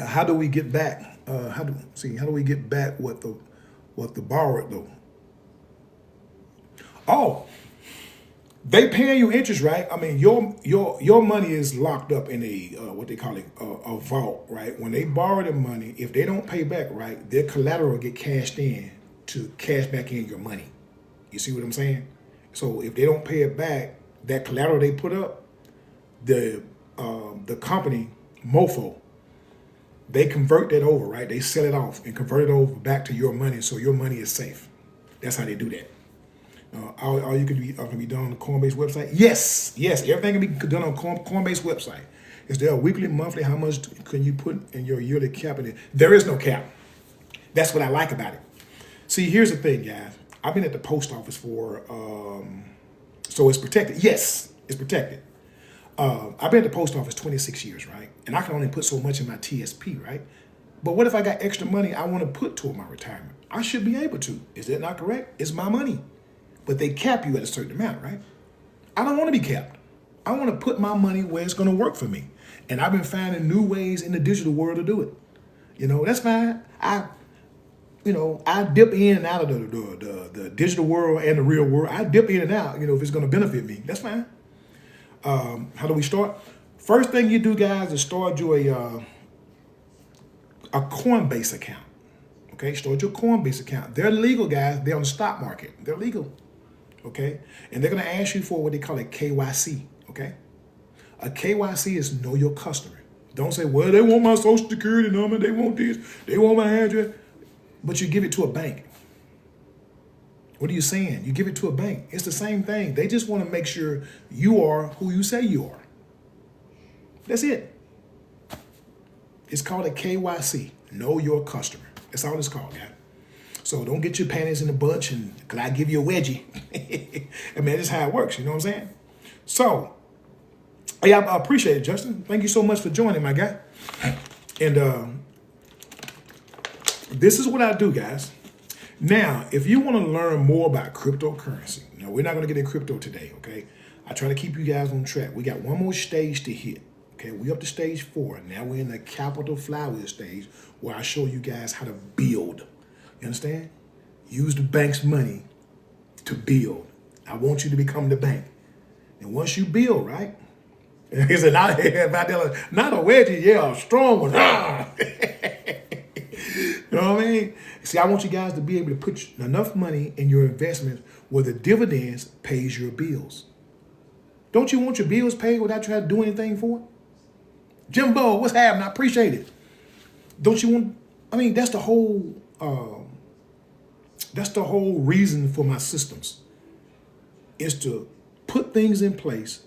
how do we get back? How do we get back what the borrower though? Oh, they paying you interest, right? I mean, your money is locked up in a what they call it a vault, right? When they borrow the money, if they don't pay back, right, their collateral get cashed in to cash back in your money. You see what I'm saying? So if they don't pay it back, that collateral they put up, the company Mofo, they convert that over, right? They sell it off and convert it over back to your money, so your money is safe. That's how they do that. All you can be done on the Coinbase website. Yes, everything can be done on Coinbase website. Is there a weekly, monthly? How much can you put in your yearly cap? There is no cap. That's what I like about it. See, here's the thing, guys. I've been at the post office for, so it's protected. Yes, it's protected. I've been at the post office 26 years, right? And I can only put so much in my TSP, right? But what if I got extra money I want to put toward my retirement? I should be able to. Is that not correct? It's my money. But they cap you at a certain amount, right? I don't want to be capped. I want to put my money where it's going to work for me. And I've been finding new ways in the digital world to do it. That's fine. I dip in and out of the digital world and the real world. I dip in and out, if it's going to benefit me. That's fine. How do we start? First thing you do, guys, is start you a Coinbase account. Okay, start your Coinbase account. They're legal, guys. They're on the stock market. They're legal. Okay, and they're going to ask you for what they call a KYC. Okay, a KYC is know your customer. Don't say, well, they want my social security number. They want this. They want my address. But you give it to a bank. What are you saying? You give it to a bank. It's the same thing. They just want to make sure you are who you say you are. That's it. It's called a KYC. Know your customer. That's all it's called, guys. So don't get your panties in a bunch because I give you a wedgie. I mean, that's how it works. You know what I'm saying? So, yeah, I appreciate it, Justin. Thank you so much for joining, my guy. And this is what I do, guys. Now, if you want to learn more about cryptocurrency, now we're not going to get in crypto today, okay? I try to keep you guys on track. We got one more stage to hit. Okay, we up to stage 4. Now we're in the capital flywheel stage where I show you guys how to build. You understand? Use the bank's money to build. I want you to become the bank. And once you build, right? He said, not a wedgie, yeah, a strong one. You know what I mean? See, I want you guys to be able to put enough money in your investments where the dividends pays your bills. Don't you want your bills paid without trying to do anything for it? Jimbo, what's happening? I appreciate it. Don't you want? I mean, that's the whole reason for my systems is to put things in place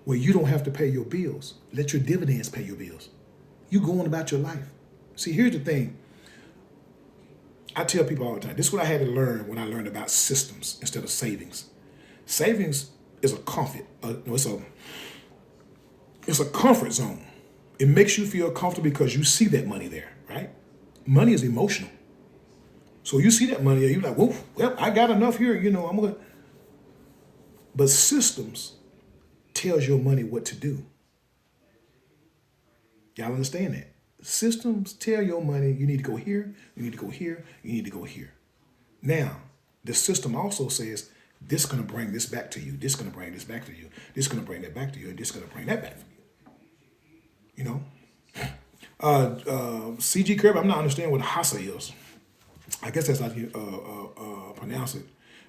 where you don't have to pay your bills. Let your dividends pay your bills. You go on about your life. See, here's the thing. I tell people all the time, this is what I had to learn when I learned about systems instead of savings. Savings is a comfort. It's a comfort zone. It makes you feel comfortable because you see that money there, right? Money is emotional. So you see that money, you're like, well, I got enough here, I'm going to. But systems tells your money what to do. Y'all understand that? Systems tell your money, you need to go here, you need to go here, you need to go here. Now, the system also says, this is going to bring this back to you, this is going to bring this back to you, this is going to bring that back to you, and this is going to bring that back for you. C.G. Kirby, I'm not understanding what HASA is. I guess that's how you pronounce it.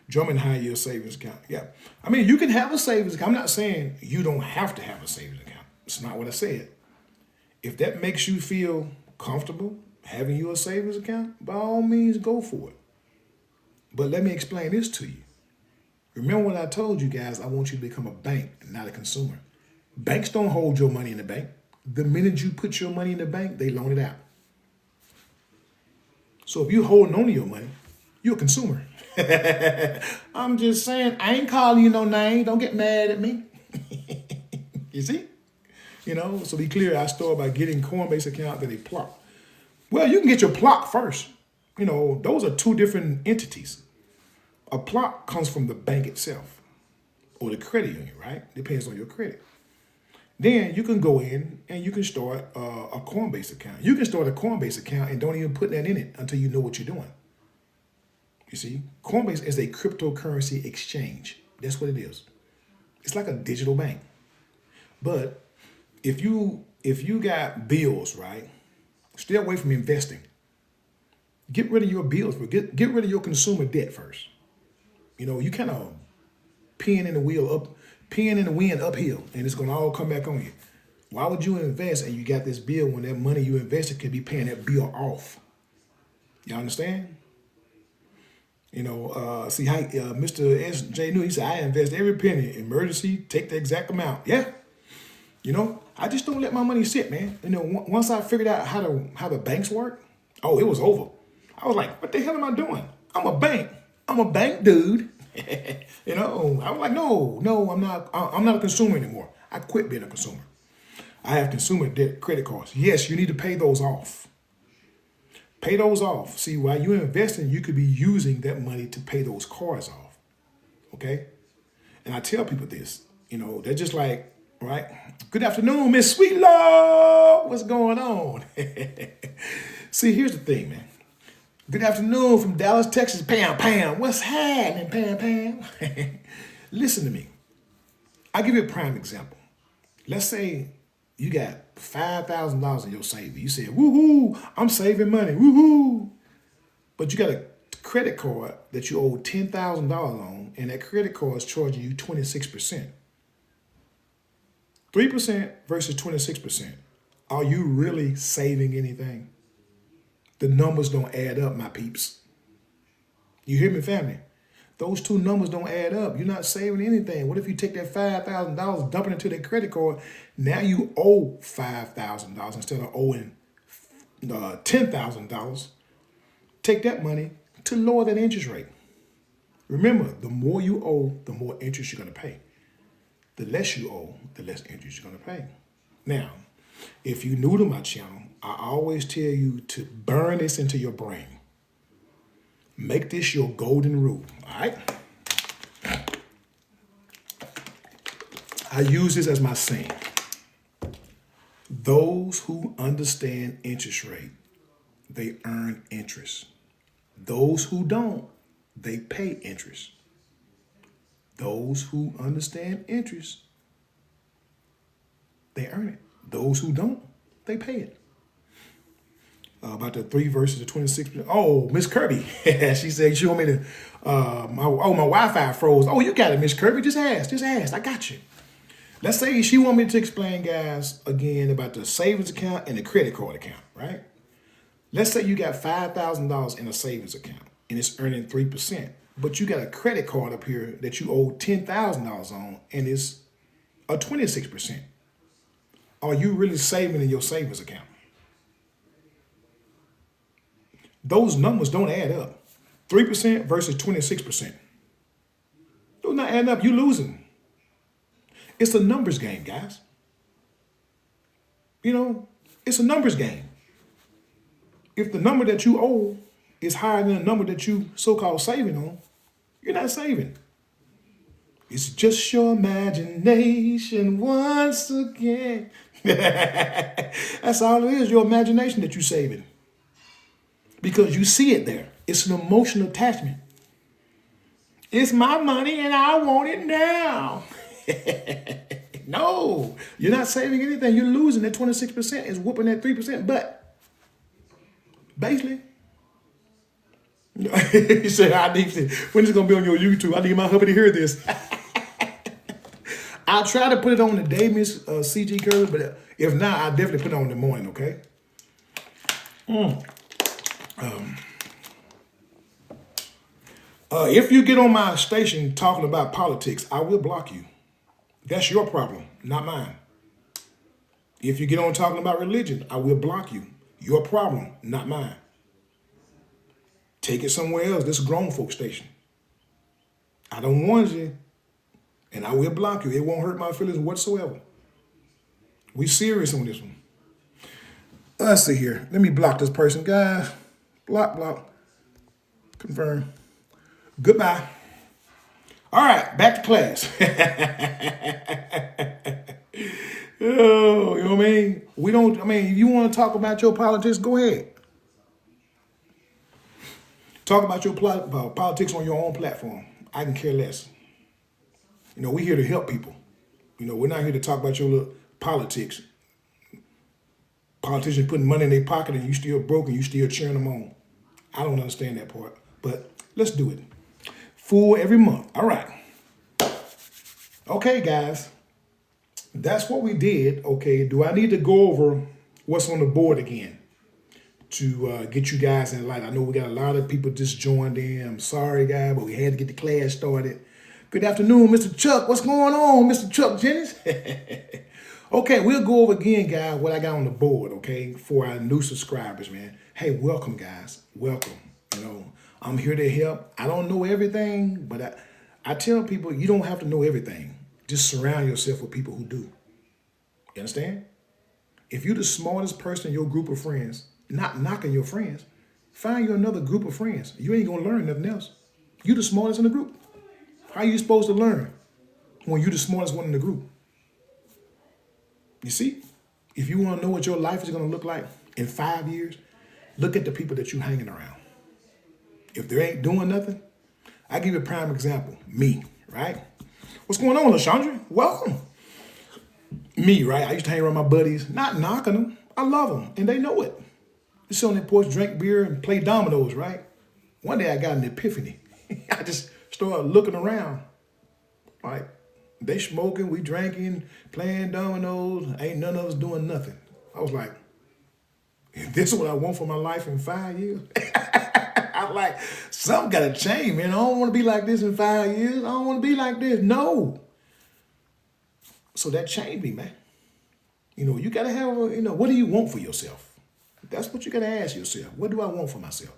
German high yield savings account. Yeah. I mean, you can have a savings account. I'm not saying you don't have to have a savings account. It's not what I said. If that makes you feel comfortable having you a savings account, by all means, go for it. But let me explain this to you. Remember when I told you guys I want you to become a bank and not a consumer. Banks don't hold your money in the bank. The minute you put your money in the bank, they loan it out. So if you're holding on to your money, you're a consumer. I'm just saying, I ain't calling you no name. Don't get mad at me. You see? So be clear, I start by getting Coinbase account, then a Plock. Well, you can get your Plock first. Those are two different entities. A Plock comes from the bank itself or the credit union, right? Depends on your credit. Then you can go in and you can start a Coinbase account. You can start a Coinbase account and don't even put that in it until you know what you're doing. You see, Coinbase is a cryptocurrency exchange. That's what it is. It's like a digital bank. But if you got bills, right, stay away from investing. Get rid of your bills, but get rid of your consumer debt first. You kind of peeing in the wind uphill, and it's gonna all come back on you. Why would you invest and you got this bill when that money you invested could be paying that bill off? You understand? See how Mr. S.J. knew, he said, I invest every penny. Emergency, take the exact amount. Yeah. I just don't let my money sit, man. Once I figured out how the banks work, it was over. I was like, what the hell am I doing? I'm a bank dude. I was like, no, I'm not a consumer anymore. I quit being a consumer. I have consumer debt credit cards. Yes, you need to pay those off. Pay those off. See, while you're investing, you could be using that money to pay those cards off. Okay? And I tell people this, they're just like, right? Good afternoon, Miss Sweetlaw. What's going on? See, here's the thing, man. Good afternoon from Dallas, Texas. Pam, Pam. What's happening, Pam, Pam? Listen to me. I'll give you a prime example. Let's say you got $5,000 in your savings. You said, woohoo, I'm saving money, woohoo. But you got a credit card that you owe $10,000 on, and that credit card is charging you 26%. 3% versus 26%. Are you really saving anything? The numbers don't add up, my peeps. You hear me, family? Those two numbers don't add up. You're not saving anything. What if you take that $5,000, dump it into that credit card? Now you owe $5,000 instead of owing $10,000. Take that money to lower that interest rate. Remember, the more you owe, the more interest you're going to pay. The less you owe, the less interest you're going to pay. Now, if you're new to my channel, I always tell you to burn this into your brain. Make this your golden rule, all right? I use this as my saying. Those who understand interest rate, they earn interest. Those who don't, they pay interest. Those who understand interest, they earn it. Those who don't, they pay it. About the 3 verses of 26%. Oh, Miss Kirby. She said she want me to, my Wi-Fi froze. Oh, you got it, Miss Kirby. Just ask. I got you. Let's say she want me to explain, guys, again about the savings account and the credit card account, right? Let's say you got $5,000 in a savings account and it's earning 3%, but you got a credit card up here that you owe $10,000 on and it's a 26%. Are you really saving in your savings account? Those numbers don't add up. 3% versus 26%. Those not adding up. You're losing. It's a numbers game, guys. You know, it's a numbers game. If the number that you owe is higher than the number that you so-called saving on, you're not saving. It's just your imagination once again. That's all it is, your imagination that you're saving. Because you see it there. It's an emotional attachment. It's my money and I want it now. No, you're not saving anything. You're losing. That 26% is whooping that 3%. But basically, you say, I need to, when is it going to be on your YouTube? I need my hubby to hear this. I'll try to put it on the day, Miss CG Curry, but if not, I'll definitely put it on in the morning, okay? If you get on my station talking about politics, I will block you. That's your problem, not mine. If you get on talking about religion, I will block you. Your problem, not mine. Take it somewhere else. This is a grown folk station. I don't want you, and I will block you. It won't hurt my feelings whatsoever. We serious on this one. Let's see here. Let me block this person, guys. Block. Confirm. Goodbye. All right, back to class. Oh, you know what I mean? If you want to talk about your politics, go ahead. Talk about your politics on your own platform. I can care less. You know, we're here to help people. You know, we're not here to talk about your little politics. Politicians putting money in their pocket and you still broke and you still cheering them on. I don't understand that part, but let's do it. Full every month. All right. Okay, guys. That's what we did. Okay. Do I need to go over what's on the board again to get you guys in light? I know we got a lot of people just joined in. I'm sorry, guys, but we had to get the class started. Good afternoon, Mr. Chuck. What's going on, Mr. Chuck Jennings? Okay, we'll go over again, guys, what I got on the board, okay, for our new subscribers, man. Hey, welcome, guys. Welcome. You know, I'm here to help. I don't know everything, but I tell people you don't have to know everything. Just surround yourself with people who do. You understand? If you're the smartest person in your group of friends, not knocking your friends, find you another group of friends. You ain't going to learn nothing else. You're the smartest in the group. How are you supposed to learn when you're the smartest one in the group? You see, if you want to know what your life is going to look like in 5 years, look at the people that you're hanging around. If they ain't doing nothing, I give you a prime example. Me, right? What's going on, LaShandra? Welcome. Me, right? I used to hang around my buddies, not knocking them. I love them, and they know it. They sit on their porch, drink beer, and play dominoes, right? One day I got an epiphany. I just started looking around. Like, they smoking, we drinking, playing dominoes. Ain't none of us doing nothing. I was like, if this is what I want for my life in 5 years, I'm like, something got to change, man. I don't want to be like this in 5 years. I don't want to be like this. No. So that changed me, man. You know, you got to have, what do you want for yourself? That's what you got to ask yourself. What do I want for myself?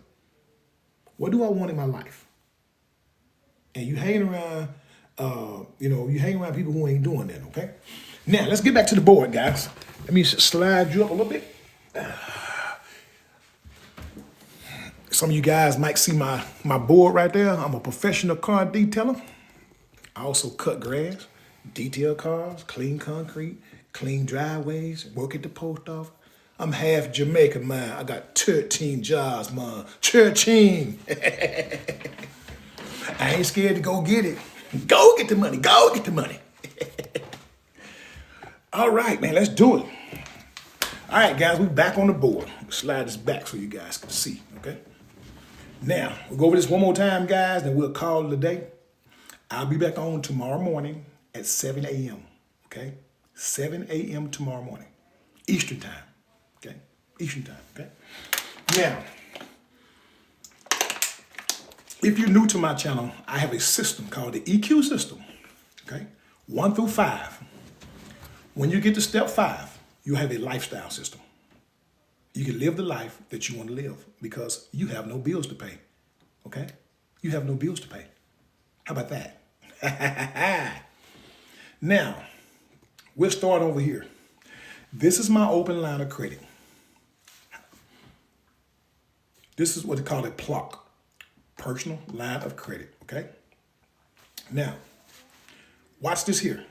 What do I want in my life? And you hanging around, you hang around people who ain't doing that, okay? Now, let's get back to the board, guys. Let me slide you up a little bit. Some of you guys might see my board right there. I'm a professional car detailer. I also cut grass, detail cars, clean concrete, clean driveways, work at the post office. I'm half Jamaican, man. I got 13 jobs, man. 13. I ain't scared to go get it. Go get the money. Go get the money. All right, man. Let's do it. All right, guys. We're back on the board. Slide this back so you guys can see, okay? Now, we'll go over this one more time, guys, then we'll call it a day. I'll be back on tomorrow morning at 7 a.m., okay? 7 a.m. tomorrow morning, Eastern time, okay? Eastern time, okay? Now, if you're new to my channel, I have a system called the EQ system, okay? 1 through 5. When you get to step 5, you have a lifestyle system. You can live the life that you want to live because you have no bills to pay, okay? You have no bills to pay. How about that? Now, we'll start over here. This is my open line of credit. This is what they call a PLOC, personal line of credit, okay? Now, watch this here.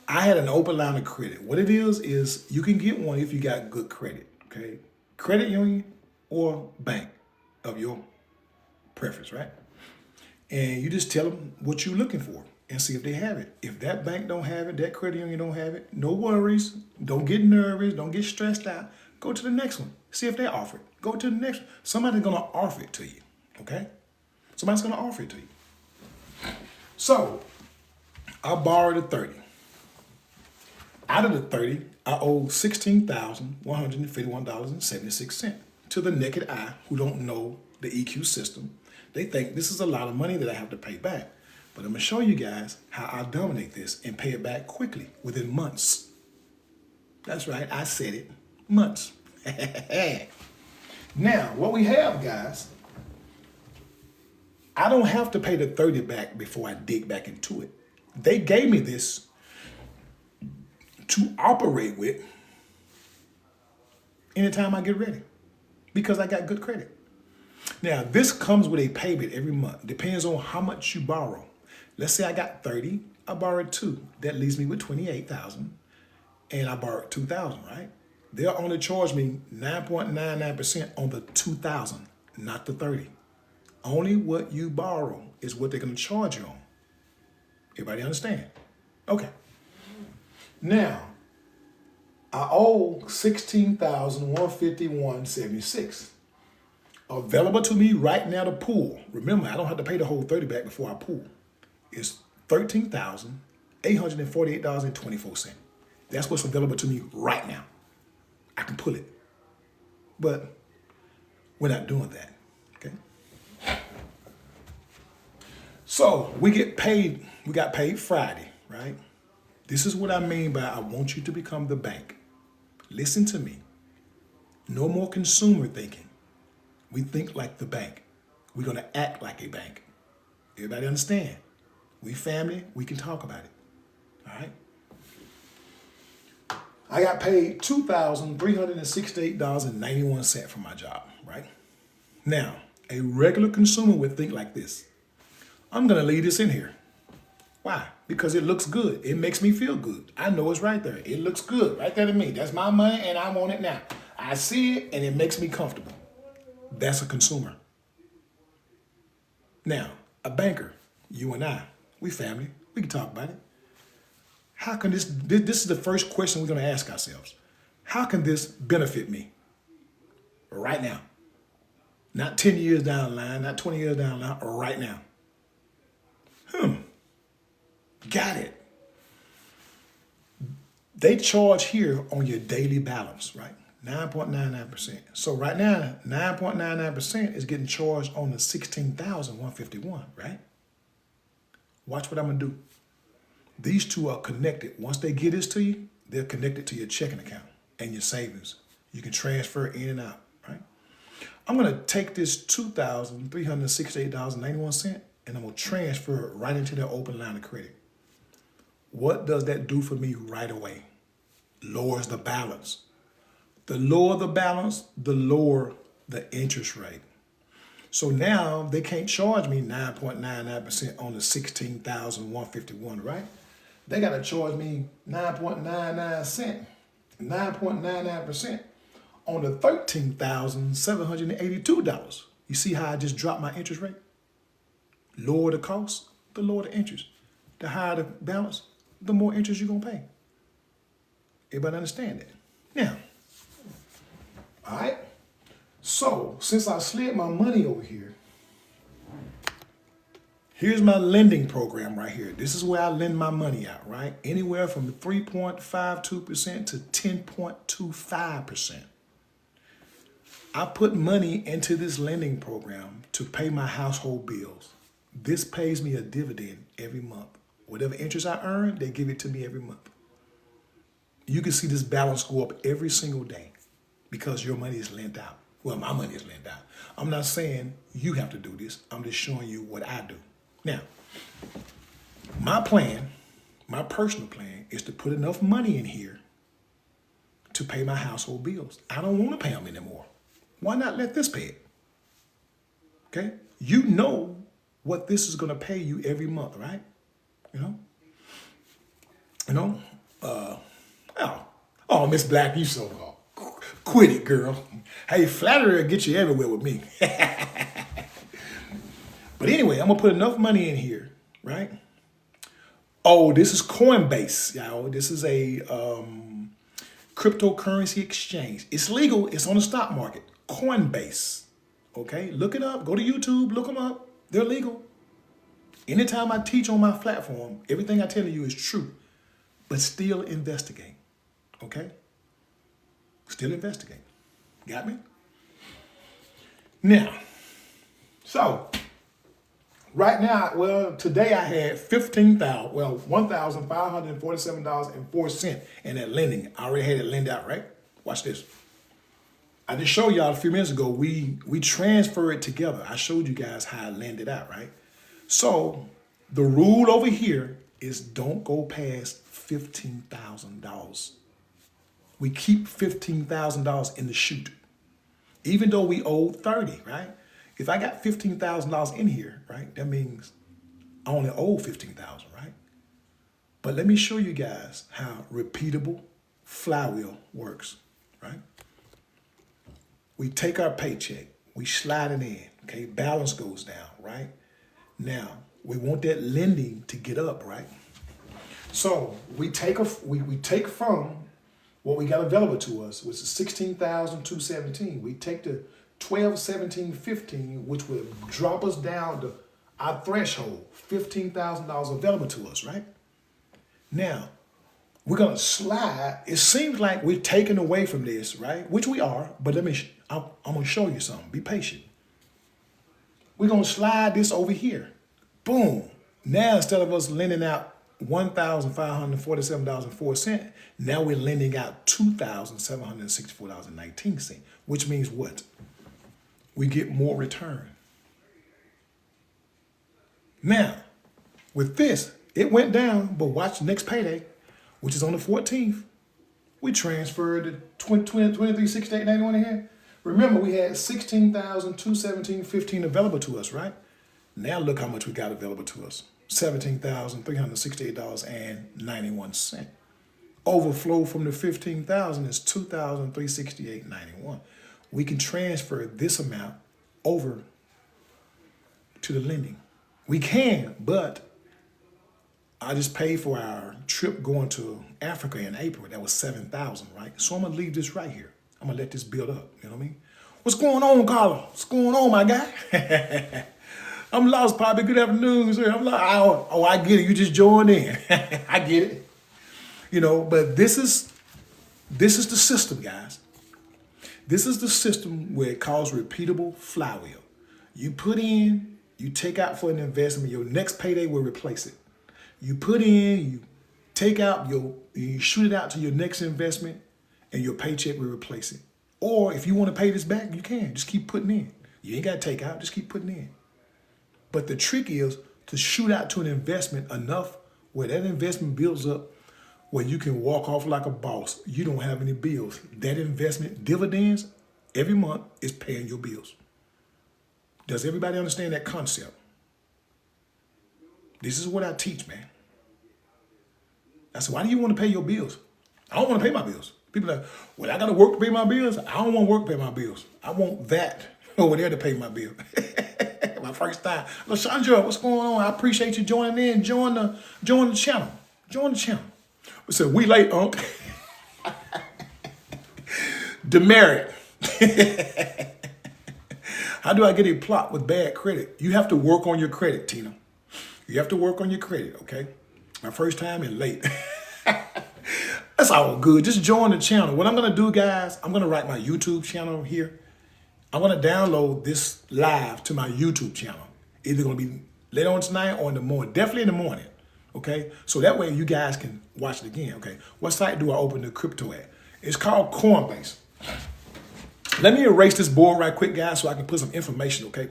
I had an open line of credit. What it is you can get one if you got good credit, okay? Credit union or bank of your preference, right? And you just tell them what you're looking for and see if they have it. If that bank don't have it, that credit union don't have it, no worries. Don't get nervous. Don't get stressed out. Go to the next one. See if they offer it. Go to the next one. Somebody's going to offer it to you, okay? Somebody's going to offer it to you. So, I borrowed a 30. Out of the 30, I owe $16,151.76 to the naked eye who don't know the EQ system. They think this is a lot of money that I have to pay back. But I'm going to show you guys how I dominate this and pay it back quickly within months. That's right, I said it, months. Now, what we have, guys, I don't have to pay the 30 back before I dig back into it. They gave me this to operate with anytime I get ready because I got good credit. Now, this comes with a payment every month. Depends on how much you borrow. Let's say I got 30, I borrowed 2. That leaves me with 28,000, and I borrowed 2,000, right? They'll only charge me 9.99% on the 2,000, not the 30. Only what you borrow is what they're going to charge you on. Everybody understand? Okay. Now, I owe $16,151.76. Available to me right now to pull. Remember, I don't have to pay the whole 30 back before I pull. It's $13,848.24. That's what's available to me right now. I can pull it. But we're not doing that, okay? So we got paid Friday, right? This is what I mean by I want you to become the bank. Listen to me. No more consumer thinking. We think like the bank. We're going to act like a bank. Everybody understand? We family, we can talk about it. All right? I got paid $2,368.91 for my job, right? Now, a regular consumer would think like this. I'm going to leave this in here. Why? Because it looks good. It makes me feel good. I know it's right there. It looks good right there to me. That's my money and I want it now. I see it and it makes me comfortable. That's a consumer. Now, a banker, you and I, we family. We can talk about it. How can this is the first question we're going to ask ourselves. How can this benefit me right now? Not 10 years down the line, not 20 years down the line, or right now. Got it. They charge here on your daily balance, right? 9.99%. So right now, 9.99% is getting charged on the 16,151, right? Watch what I'm going to do. These two are connected. Once they get this to you, they're connected to your checking account and your savings. You can transfer in and out, right? I'm going to take this $2,368.91 and I'm going to transfer it right into their open line of credit. What does that do for me right away? Lowers the balance. The lower the balance, the lower the interest rate. So now they can't charge me 9.99% on the 16,151, right? They got to charge me 9.99% on the $13,782. You see how I just dropped my interest rate? Lower the cost, the lower the interest. The higher the balance, the more interest you're going to pay. Everybody understand that? Now, all right? So, since I slid my money over here, Here's my lending program right here. This is where I lend my money out, right? Anywhere from 3.52% to 10.25%. I put money into this lending program to pay my household bills. This pays me a dividend every month. Whatever interest I earn, they give it to me every month. You can see this balance go up every single day because your money is lent out. Well, my money is lent out. I'm not saying you have to do this. I'm just showing you what I do. Now, my plan, my personal plan, is to put enough money in here to pay my household bills. I don't want to pay them anymore. Why not let this pay it? Okay? You know what this is going to pay you every month, right? Oh, Miss Black, you so quit it, girl. Hey, flattery will get you everywhere with me. But anyway, I'm going to put enough money in here, right? Oh, this is Coinbase, y'all. This is a cryptocurrency exchange. It's legal. It's on the stock market. Coinbase. Okay? Look it up. Go to YouTube. Look them up. They're legal. Anytime I teach on my platform, everything I tell you is true. But still investigate. Okay? Still investigate. Got me? Now, so right now, well, today I had $1,547.04 in that lending. I already had it lend out, right? Watch this. I just showed y'all a few minutes ago, we transfer it together. I showed you guys how I lend it out, right? So the rule over here is don't go past $15,000. We keep $15,000 in the chute, even though we owe 30, right? If I got $15,000 in here, right, that means I only owe $15,000, right? But let me show you guys how repeatable Flywheel works, right? We take our paycheck, we slide it in, okay? Balance goes down, right? Now, we want that lending to get up, right? So we take from what we got available to us, which is $16,217. We take the $12,1715, which will drop us down to our threshold, $15,000 available to us, right? Now, we're gonna slide. It seems like we're taken away from this, right? Which we are, but I'm gonna show you something. Be patient. We're gonna slide this over here. Boom. Now, instead of us lending out $1,547.04, now we're lending out $2,764.19, which means what? We get more return. Now, with this, it went down, but watch the next payday, which is on the 14th. We transferred the $23,68.91 in here. Remember, we had $16,217.15 available to us, right? Now look how much we got available to us. $17,368.91. Overflow from the $15,000 is $2,368.91. We can transfer this amount over to the lending. We can, but I just paid for our trip going to Africa in April. That was $7,000, right? So I'm gonna leave this right here. I'm gonna let this build up. You know what I mean? What's going on, Carla? What's going on, my guy? I'm lost, Poppy. Good afternoon, sir. I'm like, oh, I get it. You just joined in. I get it. You know, but this is the system, guys. This is the system where it calls repeatable flywheel. You put in, you take out for an investment. Your next payday will replace it. You put in, you take out, you shoot it out to your next investment, and your paycheck will replace it. Or if you want to pay this back, you can. Just keep putting in. You ain't got to take out. Just keep putting in. But the trick is to shoot out to an investment enough where that investment builds up where you can walk off like a boss. You don't have any bills. That investment, dividends, every month is paying your bills. Does everybody understand that concept? This is what I teach, man. I said, why do you want to pay your bills? I don't want to pay my bills. People are like, well, I got to work to pay my bills. I don't want to work to pay my bills. I want that over there to pay my bill. My first time. LaShandra, what's going on? I appreciate you joining in. Join the channel. Join the channel. We said, we late, Unc. Demerit. How do I get a plot with bad credit? You have to work on your credit, Tina. You have to work on your credit, okay? My first time and late. That's all good. Just join the channel. What I'm going to do, guys, I'm going to write my YouTube channel here. I'm going to download this live to my YouTube channel. Either going to be later on tonight or in the morning. Definitely in the morning, okay? So that way you guys can watch it again, okay? What site do I open the crypto at? It's called Coinbase. Let me erase this board right quick, guys, so I can put some information, okay?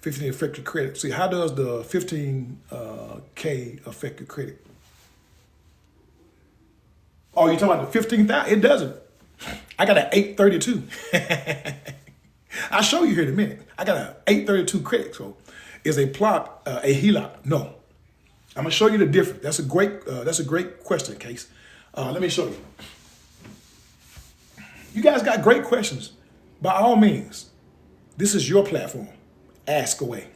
15 affect your credit. See, how does the 15K affect your credit? Oh, you're talking about the 15,000? It doesn't. I got an 832. I'll show you here in a minute. I got an 832 credit. So is a plot a HELOC? No. I'm gonna show you the difference. That's a great question, Case. Let me show you. You guys got great questions. By all means, this is your platform. Ask away.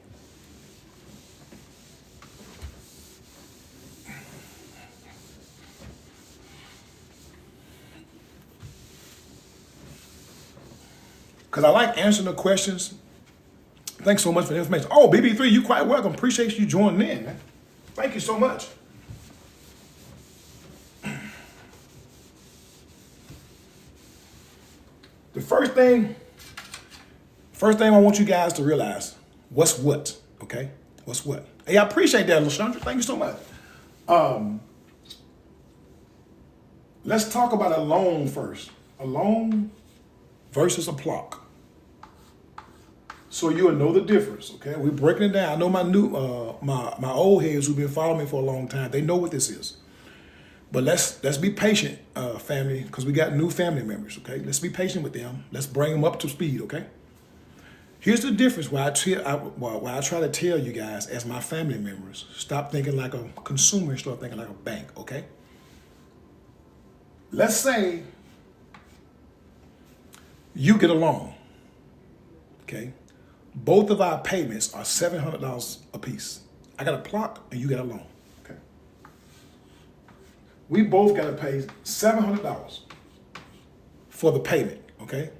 Because I like answering the questions. Thanks so much for the information. Oh, BB3, you quite welcome. Appreciate you joining in, man. Thank you so much. The first thing I want you guys to realize, what's what, okay? What's what? Hey, I appreciate that, LaShandra. Thank you so much. Let's talk about a loan first. A loan versus a plot. So you'll know the difference, okay? We're breaking it down. I know my my old heads who've been following me for a long time, they know what this is. But let's be patient, family, because we got new family members, okay? Let's be patient with them. Let's bring them up to speed, okay? Here's the difference why I try to tell you guys as my family members, stop thinking like a consumer and start thinking like a bank, okay? Let's say you get a loan, okay? Both of our payments are $700 a piece. I got a plot and you got a loan, okay? We both got to pay $700 for the payment, okay?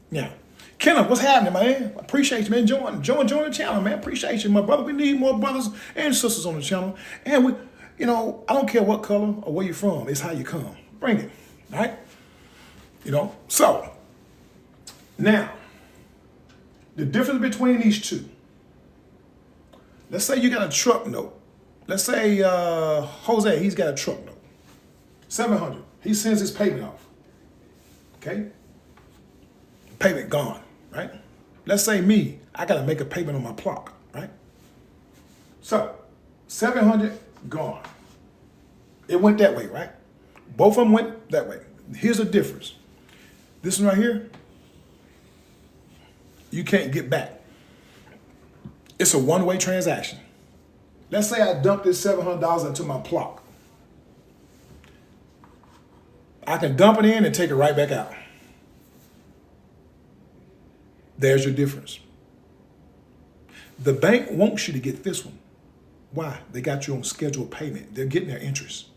Now, Kenneth, what's happening, man? I appreciate you, man. Join the channel, man. Appreciate you, my brother. We need more brothers and sisters on the channel. And we, I don't care what color or where you're from. It's how you come. Bring it, all right? So, now, the difference between these two. Let's say you got a truck note. Let's say Jose, he's got a truck note. $700. He sends his payment off. Okay? Payment gone, right? Let's say me, I got to make a payment on my plot, right? So, $700 gone. It went that way, right? Both of them went that way. Here's the difference. This one right here, you can't get back. It's a one-way transaction. Let's say I dump this $700 into my plot. I can dump it in and take it right back out. There's your difference. The bank wants you to get this one. Why? They got you on scheduled payment. They're getting their interest.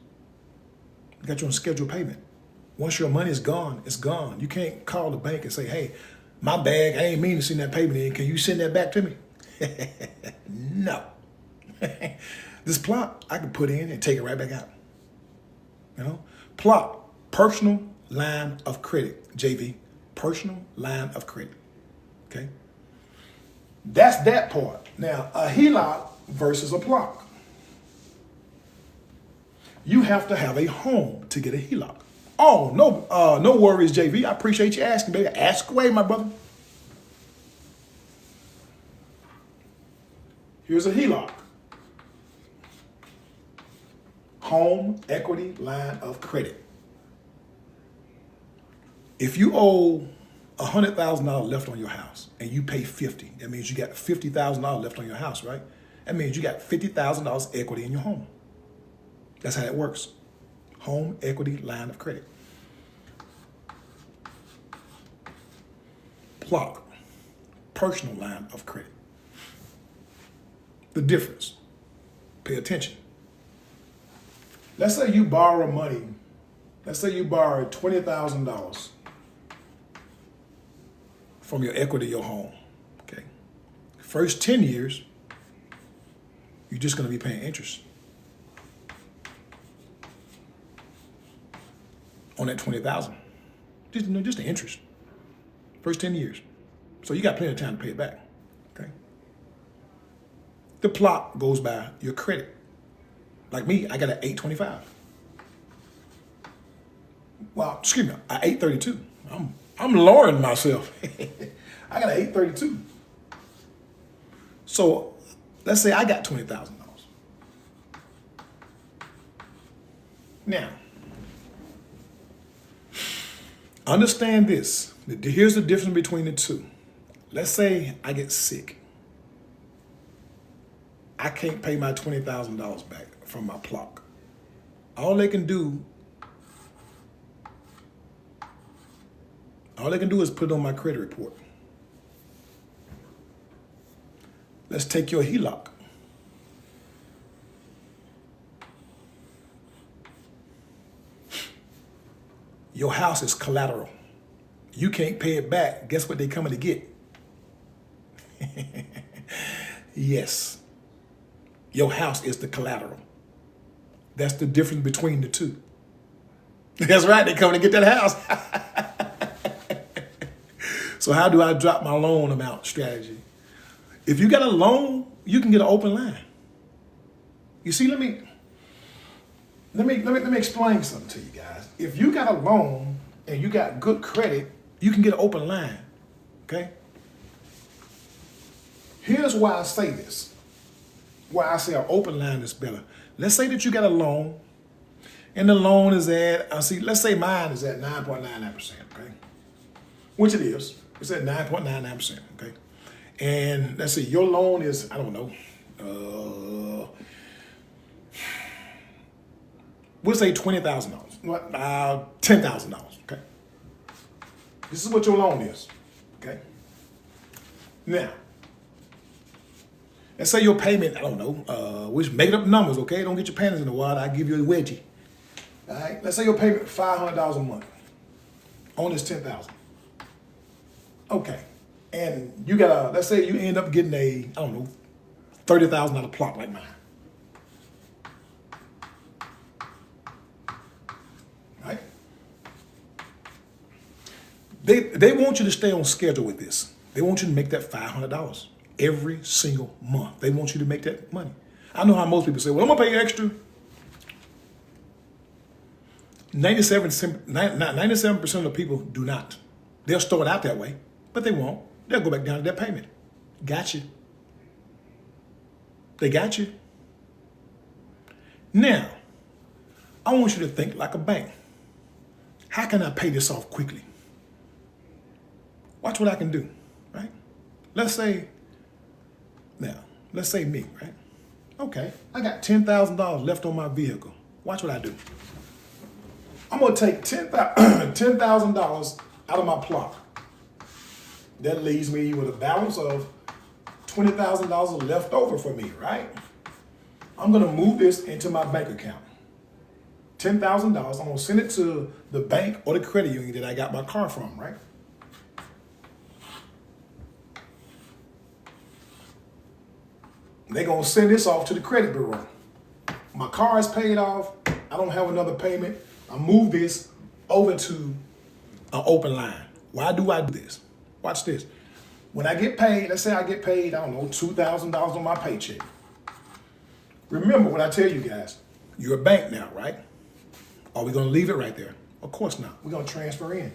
They got you on scheduled payment. Once your money is gone, it's gone. You can't call the bank and say, hey, my bag, I ain't mean to send that payment in. Can you send that back to me? No. This plot, I can put in and take it right back out. Plot, personal line of credit, JV. Personal line of credit. Okay? That's that part. Now, a HELOC versus a plot. You have to have a home to get a HELOC. Oh, no worries, JV. I appreciate you asking, baby. Ask away, my brother. Here's a HELOC. Home equity line of credit. If you owe $100,000 left on your house and you pay $50,000, that means you got $50,000 left on your house, right? That means you got $50,000 equity in your home. That's how it works. Home equity line of credit. Plot, personal line of credit. The difference. Pay attention. Let's say you borrow money. Let's say you borrow $20,000 from your equity of your home. Okay. First 10 years, You're just going to be paying interest on that $20,000. Just the interest. First 10 years. So you got plenty of time to pay it back. Okay. The plot goes by your credit. Like me, I got an 825. Well, excuse me, an 832. I'm lowering myself. I got an 832. So let's say I got $20,000. Now, understand this. Here's the difference between the two. Let's say I get sick. I can't pay my $20,000 back from my clock. All they can do is put it on my credit report. Let's take your HELOC. Your house is collateral. You can't pay it back. Guess what they're coming to get? Yes. Your house is the collateral. That's the difference between the two. That's right. They're coming to get that house. So how do I drop my loan amount strategy? If you got a loan, you can get an open line. You see, let me explain something to you guys. If you got a loan and you got good credit, you can get an open line. Okay? Here's why I say this. Why I say an open line is better. Let's say that you got a loan, and the loan is at, let's say mine is at 9.99%, okay? Which it is. It's at 9.99%, okay? And let's see, your loan is, I don't know, we'll say $20,000. $10,000, okay? This is what your loan is, okay? Now, let's say your payment, I don't know, which make up numbers, okay? Don't get your panties in the water. I give you a wedgie. All right? Let's say your payment $500 a month on this $10,000. Okay. And you got let's say you end up getting a, I don't know, $30,000 plot like mine. Right? They want you to stay on schedule with this. They want you to make that $500 every single month. They want you to make that money. I know how most people say, well, I'm going to pay you extra. 97% of the people do not. They'll start out that way, but they won't. They'll go back down to their payment. Got you. They got you. Now, I want you to think like a bank. How can I pay this off quickly? Watch what I can do, right? Let's say me, right? Okay, I got $10,000 left on my vehicle. Watch what I do. I'm gonna take $10,000 out of my plot. That leaves me with a balance of $20,000 left over for me, right? I'm gonna move this into my bank account. $10,000, I'm gonna send it to the bank or the credit union that I got my car from, right? They're gonna send this off to the credit bureau. My car is paid off. I don't have another payment. I move this over to an open line. Why do I do this? Watch this. When I get paid, let's say I get paid, I don't know, $2,000 on my paycheck. Remember what I tell you guys. You're a bank now, right? Are we gonna leave it right there? Of course not. We're gonna transfer in.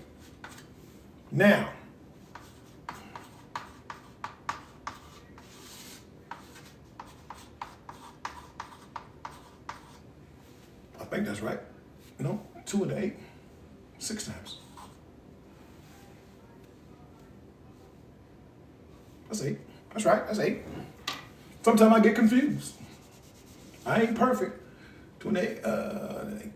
Now, I think that's right. No, 2 into 8, 6 times. That's 8. That's right, that's 8. Sometimes I get confused. I ain't perfect. 2 into 8, 8.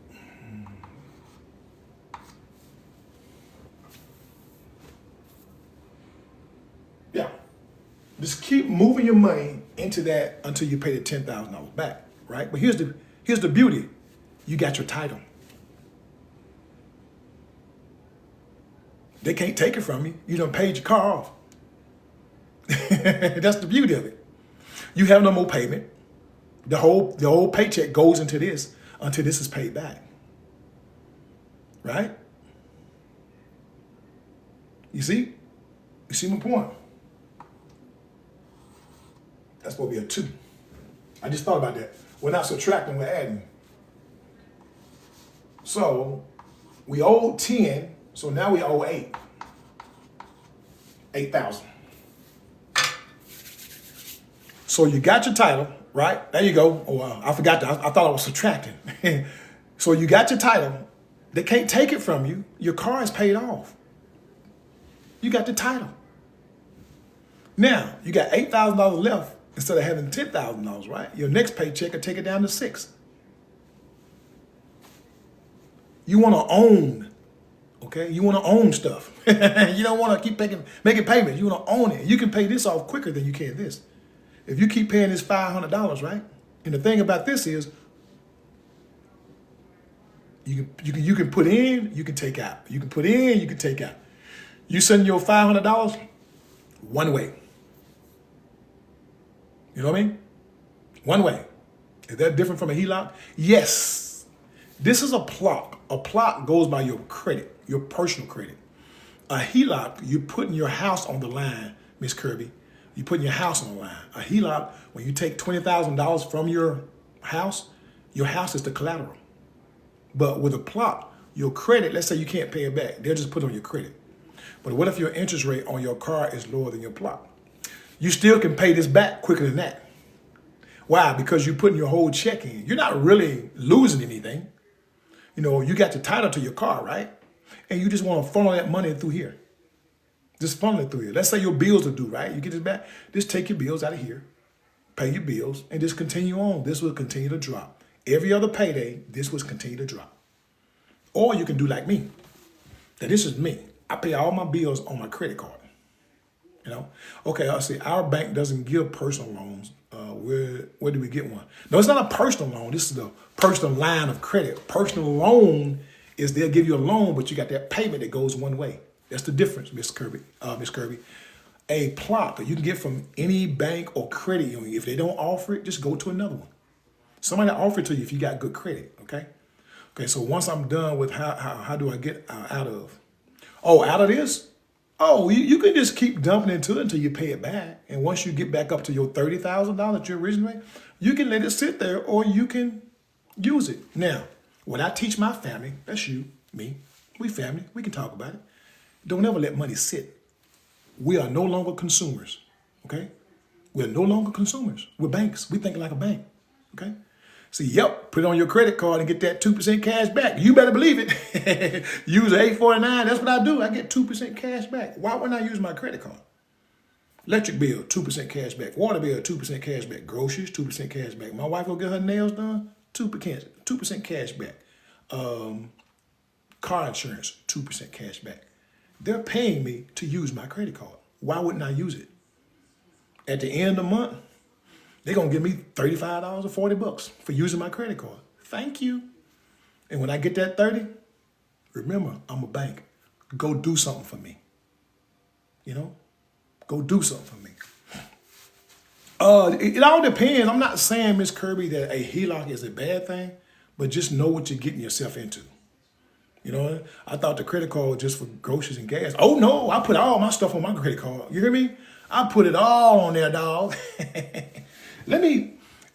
Yeah. Just keep moving your money into that until you pay the $10,000 back, right? But here's the beauty. You got your title. They can't take it from you. You done paid your car off. That's the beauty of it. You have no more payment. The whole paycheck goes into this until this is paid back. Right? You see? You see my point? That's supposed to be a 2. I just thought about that. We're not subtracting, we're adding. So we owed 10, so now we owe 8. 8,000. So you got your title, right? There you go. Oh, I forgot that. I thought I was subtracting. So you got your title. They can't take it from you. Your car is paid off. You got the title. Now, you got $8,000 left instead of having $10,000, right? Your next paycheck will take it down to 6. You want to own, okay? You want to own stuff. You don't want to keep making payments. You want to own it. You can pay this off quicker than you can this. If you keep paying this $500, right? And the thing about this is, you can put in, you can take out. You can put in, you can take out. You send your $500 one way. You know what I mean? One way. Is that different from a HELOC? Yes. This is a plot. A plot goes by your credit, your personal credit. A HELOC, you're putting your house on the line, Miss Kirby. You're putting your house on the line. A HELOC, when you take $20,000 from your house is the collateral. But with a plot, your credit, let's say you can't pay it back, they'll just put it on your credit. But what if your interest rate on your car is lower than your plot? You still can pay this back quicker than that. Why? Because you're putting your whole check in. You're not really losing anything. You know, you got the title to your car, right? And you just want to funnel that money through here. Just funnel it through here. Let's say your bills are due, right? You get this back. Just take your bills out of here, pay your bills, and just continue on. This will continue to drop. Every other payday, this will continue to drop. Or you can do like me. Now, this is me. I pay all my bills on my credit card. You know? Okay, I see our bank doesn't give personal loans. Where do we get one? No, it's not a personal loan. This is the personal line of credit. Personal loan is they'll give you a loan, but you got that payment that goes one way. That's the difference, Miss Kirby. A plot that you can get from any bank or credit union. If they don't offer it, just go to another one. Somebody offer it to you if you got good credit, okay? Okay, so once I'm done with how do I get out of? Oh, out of this? Oh, you can just keep dumping into it until you pay it back. And once you get back up to your $30,000 that you originally, you can let it sit there or you can use it. Now, what I teach my family, that's you, me, we family, we can talk about it. Don't ever let money sit. We are no longer consumers, okay? We're no longer consumers. We're banks. We think like a bank, okay? See, yep, put it on your credit card and get that 2% cash back. You better believe it. Use 849. That's what I do. I get 2% cash back. Why wouldn't I use my credit card? Electric bill, 2% cash back. Water bill, 2% cash back. Groceries, 2% cash back. My wife will get her nails done, 2% cash back. Car insurance, 2% cash back. They're paying me to use my credit card. Why wouldn't I use it? At the end of the month, they're going to give me $35 or $40 for using my credit card. Thank you. And when I get that 30, remember, I'm a bank. Go do something for me. You know? Go do something for me. It all depends. I'm not saying, Miss Kirby, that a HELOC is a bad thing, but just know what you're getting yourself into. You know, I thought the credit card was just for groceries and gas. Oh, no, I put all my stuff on my credit card. You hear me? I put it all on there, dog.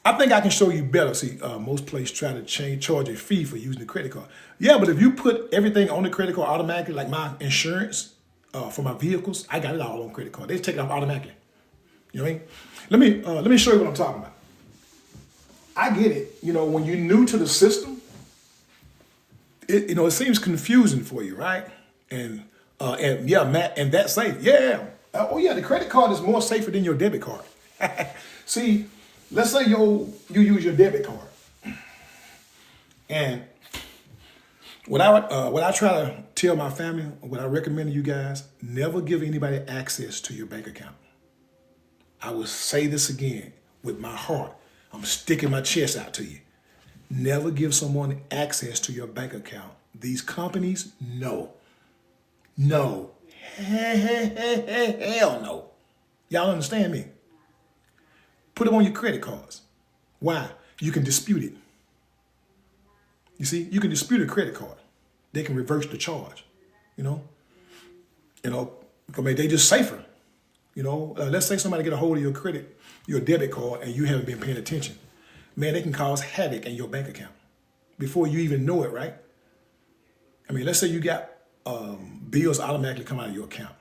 I think I can show you better. See, most places try to charge a fee for using the credit card. Yeah, but if you put everything on the credit card automatically, like my insurance for my vehicles, I got it all on credit card. They take it off automatically. You know what I mean? Let me show you what I'm talking about. I get it. You know, when you're new to the system, it seems confusing for you, right? And yeah, Matt, and that's safe. Yeah. Oh yeah, the credit card is more safer than your debit card. See, let's say you use your debit card, and what I try to tell my family, what I recommend to you guys, never give anybody access to your bank account. I will say this again with my heart. I'm sticking my chest out to you. Never give someone access to your bank account. These companies, no. Hell no. Y'all understand me? Put them on your credit cards. Why? You can dispute it. You see, you can dispute a credit card. They can reverse the charge, you know. I mean, they just safer. Let's say somebody get a hold of your debit card, and you haven't been paying attention. Man, they can cause havoc in your bank account before you even know it, right? I mean, let's say you got bills automatically come out of your account.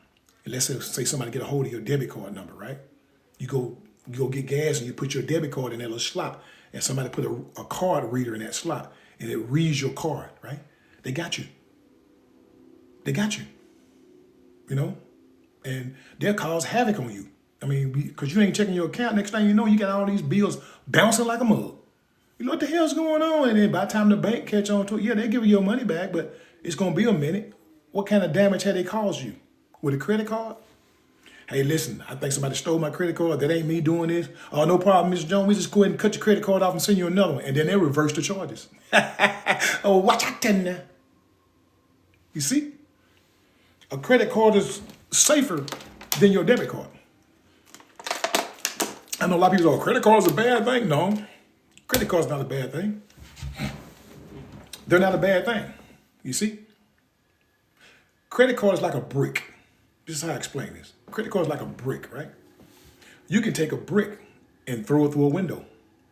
And let's say somebody get a hold of your debit card number, right? You go get gas and you put your debit card in that little slot, and somebody put a card reader in that slot, and it reads your card, right? They got you. They got you. And they'll cause havoc on you. I mean, because you ain't checking your account. Next thing you know, you got all these bills bouncing like a mug. You know what the hell's going on? And then by the time the bank catch on to it, yeah, they give you your money back, but it's going to be a minute. What kind of damage had they caused you? With a credit card? Hey, listen, I think somebody stole my credit card. That ain't me doing this. Oh, no problem, Mr. Jones. We just go ahead and cut your credit card off and send you another one. And then they'll reverse the charges. Oh, watch out now. You see? A credit card is safer than your debit card. I know a lot of people say, credit card is a bad thing. No, credit card is not a bad thing. They're not a bad thing. You see? Credit card is like a brick. This is how I explain this. Credit card is like a brick, right? You can take a brick and throw it through a window.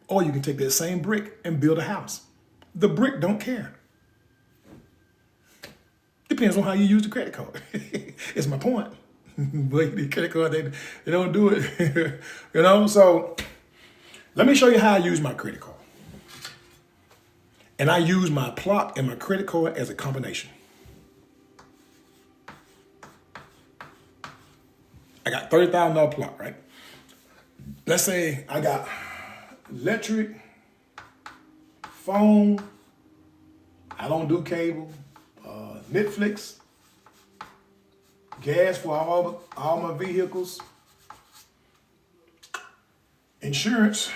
Or you can take that same brick and build a house. The brick don't care. Depends on how you use the credit card. It's my point. But the credit card, they don't do it. So let me show you how I use my credit card. And I use my plot and my credit card as a combination. I got $30,000 plot, right? Let's say I got electric, phone, I don't do cable, Netflix, gas for all my vehicles, insurance,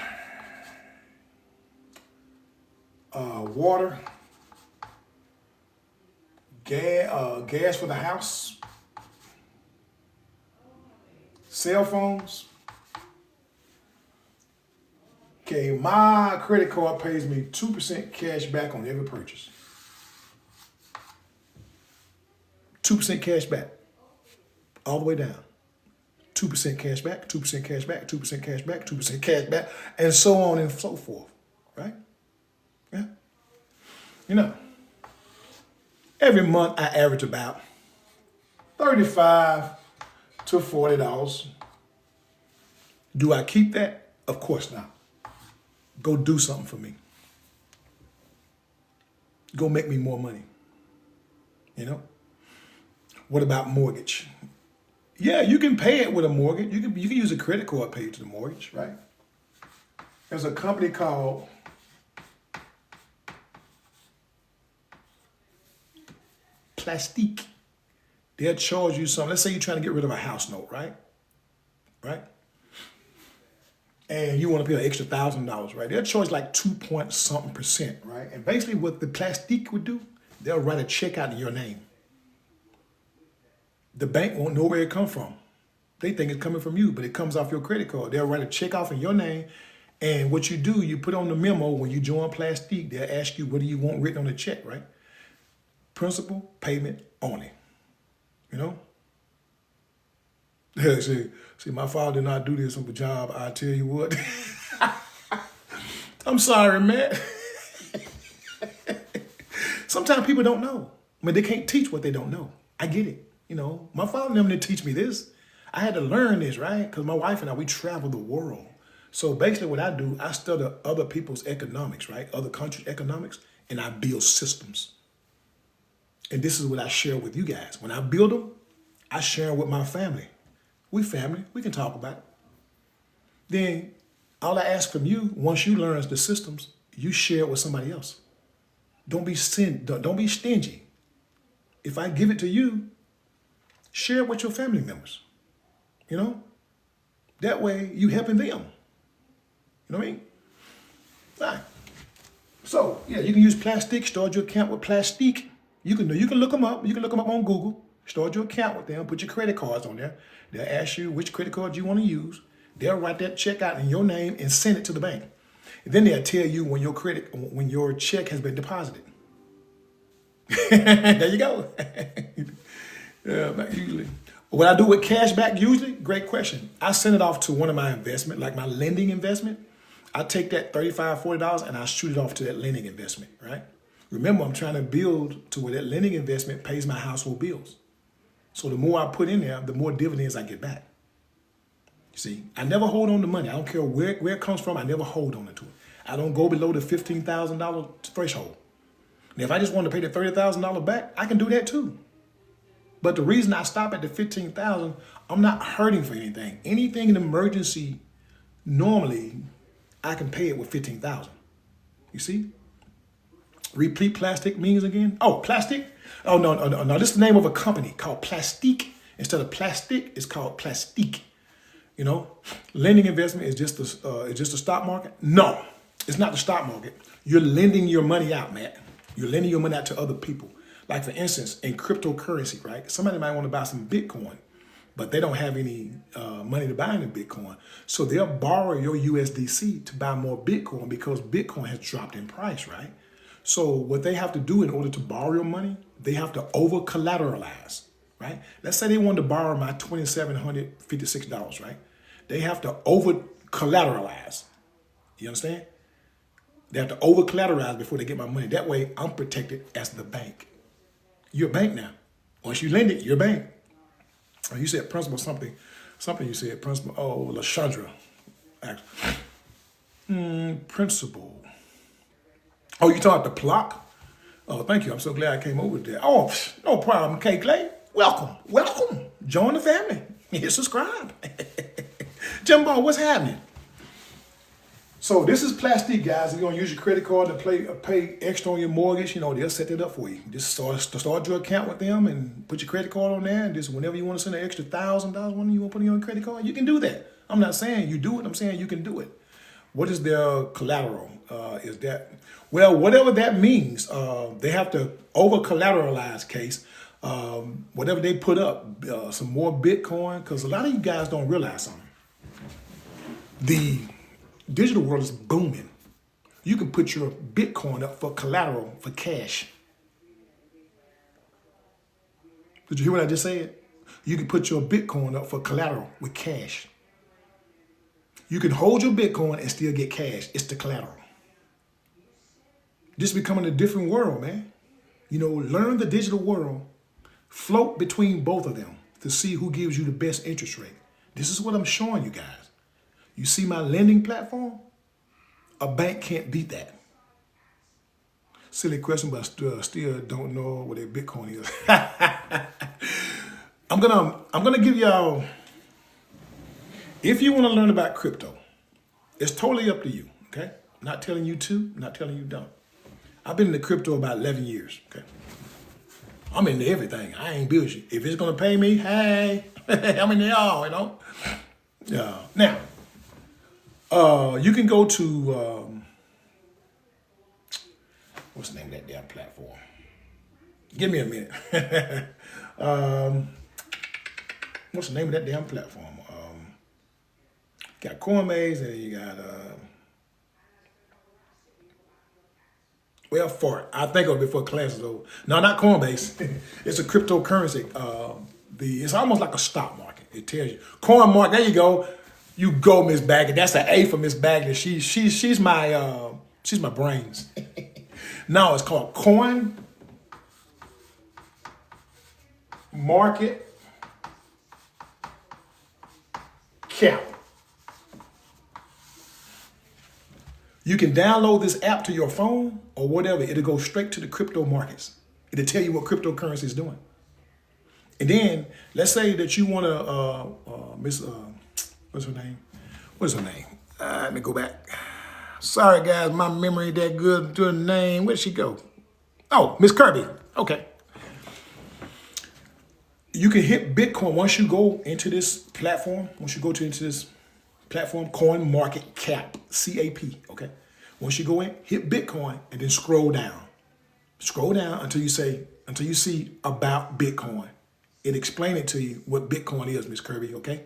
water, gas for the house, cell phones. Okay, my credit card pays me 2% cash back on every purchase. 2% cash back, all the way down. 2% cash back, 2% cash back, 2% cash back, 2% cash back, and so on and so forth, right? Yeah. Every month I average about $35 to $40. Do I keep that? Of course not. Go do something for me. Go make me more money. What about mortgage? Yeah, you can pay it with a mortgage. You can use a credit card to pay to the mortgage, right? There's a company called Plastique. They'll charge you something. Let's say you're trying to get rid of a house note, right? And you want to pay an extra $1,000, right? They'll charge like 2-point-something%, right? And basically what the Plastique would do, they'll write a check out in your name. The bank won't know where it come from. They think it's coming from you, but it comes off your credit card. They'll write a check off in your name. And what you do, you put on the memo when you join Plastique, they'll ask you, what do you want written on the check, right? Principal, payment only. See, my father did not do this on the job. I tell you what. I'm sorry, man. Sometimes people don't know. I mean, they can't teach what they don't know. I get it. My father never did teach me this. I had to learn this, right? Because my wife and I, we travel the world. So basically what I do, I study other people's economics, right? Other countries' economics, and I build systems. And this is what I share with you guys. When I build them, I share them with my family. We family, we can talk about it. Then all I ask from you, once you learn the systems, you share it with somebody else. Don't be stingy. If I give it to you, share it with your family members. That way you helping them. You know what I mean? All right. So yeah, you can use Plastique. Start your account with Plastique. You can look them up. You can look them up on Google. Start your account with them. Put your credit cards on there. They'll ask you which credit card you want to use. They'll write that check out in your name and send it to the bank. Then they'll tell you when your check has been deposited. There you go. Yeah, usually. What I do with cash back usually, great question. I send it off to one of my investment, like my lending investment. I take that $35, $40 and I shoot it off to that lending investment, right? Remember, I'm trying to build to where that lending investment pays my household bills. So the more I put in there, the more dividends I get back. You see, I never hold on to money. I don't care where it comes from. I never hold on to it. I don't go below the $15,000 threshold. And if I just want to pay the $30,000 back, I can do that too. But the reason I stop at the $15,000, I'm not hurting for anything. Anything in emergency, normally, I can pay it with $15,000. You see? Repeat plastic means again? Oh, plastic? Oh, no. This is the name of a company called Plastique. Instead of plastic, it's called Plastique. You know, lending investment is just the stock market. No, it's not the stock market. You're lending your money out, man. You're lending your money out to other people. Like for instance, in cryptocurrency, right? Somebody might want to buy some Bitcoin, but they don't have any money to buy any Bitcoin. So they'll borrow your USDC to buy more Bitcoin because Bitcoin has dropped in price, right? So what they have to do in order to borrow your money, they have to over collateralize, right? Let's say they wanted to borrow my $2,756, right? They have to over collateralize. You understand? They have to over collateralize before they get my money. That way I'm protected as the bank. You're a bank now. Once you lend it, you're a bank. Oh, you said principal something you said principal. Oh, LaShandra. Principal. Oh, you talking about the clock? Oh, thank you. I'm so glad I came over there. Oh, no problem, K. Clay. Welcome. Join the family. Hit subscribe. Jimbo, what's happening? So this is Plastique, guys. If you're gonna use your credit card to pay extra on your mortgage, you know, they'll set that up for you. Just start your account with them and put your credit card on there. And just whenever you want to send an extra $1,000, when you want to put it on your credit card, you can do that. I'm not saying you do it. I'm saying you can do it. What is their collateral? Is that, well, whatever that means, they have to over collateralize case. Whatever they put up, some more Bitcoin, because a lot of you guys don't realize something. The digital world is booming. You can put your Bitcoin up for collateral, for cash. Did you hear what I just said? You can put your Bitcoin up for collateral with cash. You can hold your Bitcoin and still get cash. It's the collateral. This is becoming a different world, man. You know, learn the digital world. Float between both of them to see who gives you the best interest rate. This is what I'm showing you guys. You see my lending platform? A bank can't beat that. Silly question, but I still don't know what a Bitcoin is. I'm gonna give y'all, if you want to learn about crypto, it's totally up to you, okay? I'm not telling you to, I'm not telling you don't. I've been in the crypto about 11 years, okay? I'm into everything. I ain't bullshit. If it's gonna pay me, hey, I'm into all, you know? Now, you can go to, what's the name of that damn platform? Give me a minute. What's the name of that damn platform? Got Coinbase and you got, well, Fort. I think of it before class is over. No, not Coinbase. It's a cryptocurrency. It's almost like a stock market. It tells you. Coin market, there you go. You go, Miss Baggett. That's an A for Miss Baggett. She's my brains. No, it's called Coin Market Cap. You can download this app to your phone or whatever. It'll go straight to the crypto markets. It'll tell you what cryptocurrency is doing. And then let's say that you want to, what's her name? Let me go back. Sorry, guys, my memory ain't that good to the name. Where'd she go? Oh, Miss Kirby. Okay. You can hit Bitcoin once you go into this platform. Coin Market Cap, CAP. Okay. Once you go in, hit Bitcoin and then scroll down. Scroll down until you see about Bitcoin. It explains it to you what Bitcoin is, Miss Kirby. Okay.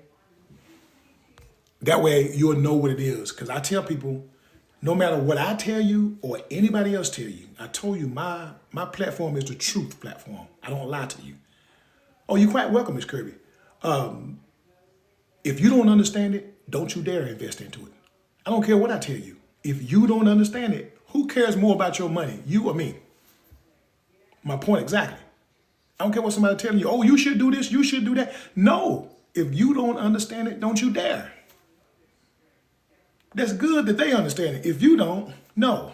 That way you'll know what it is. Because I tell people, No matter what I tell you or anybody else tell you, I told you my platform is the truth platform. I don't lie to you. Oh, you're quite welcome, Miss Kirby. If you don't understand it, don't you dare invest into it. I don't care what I tell you. If you don't understand it, who cares more about your money, you or me? My point exactly. I don't care what somebody telling you, oh, you should do this, you should do that. No, if you don't understand it, don't you dare. That's good that they understand it. If you don't, no.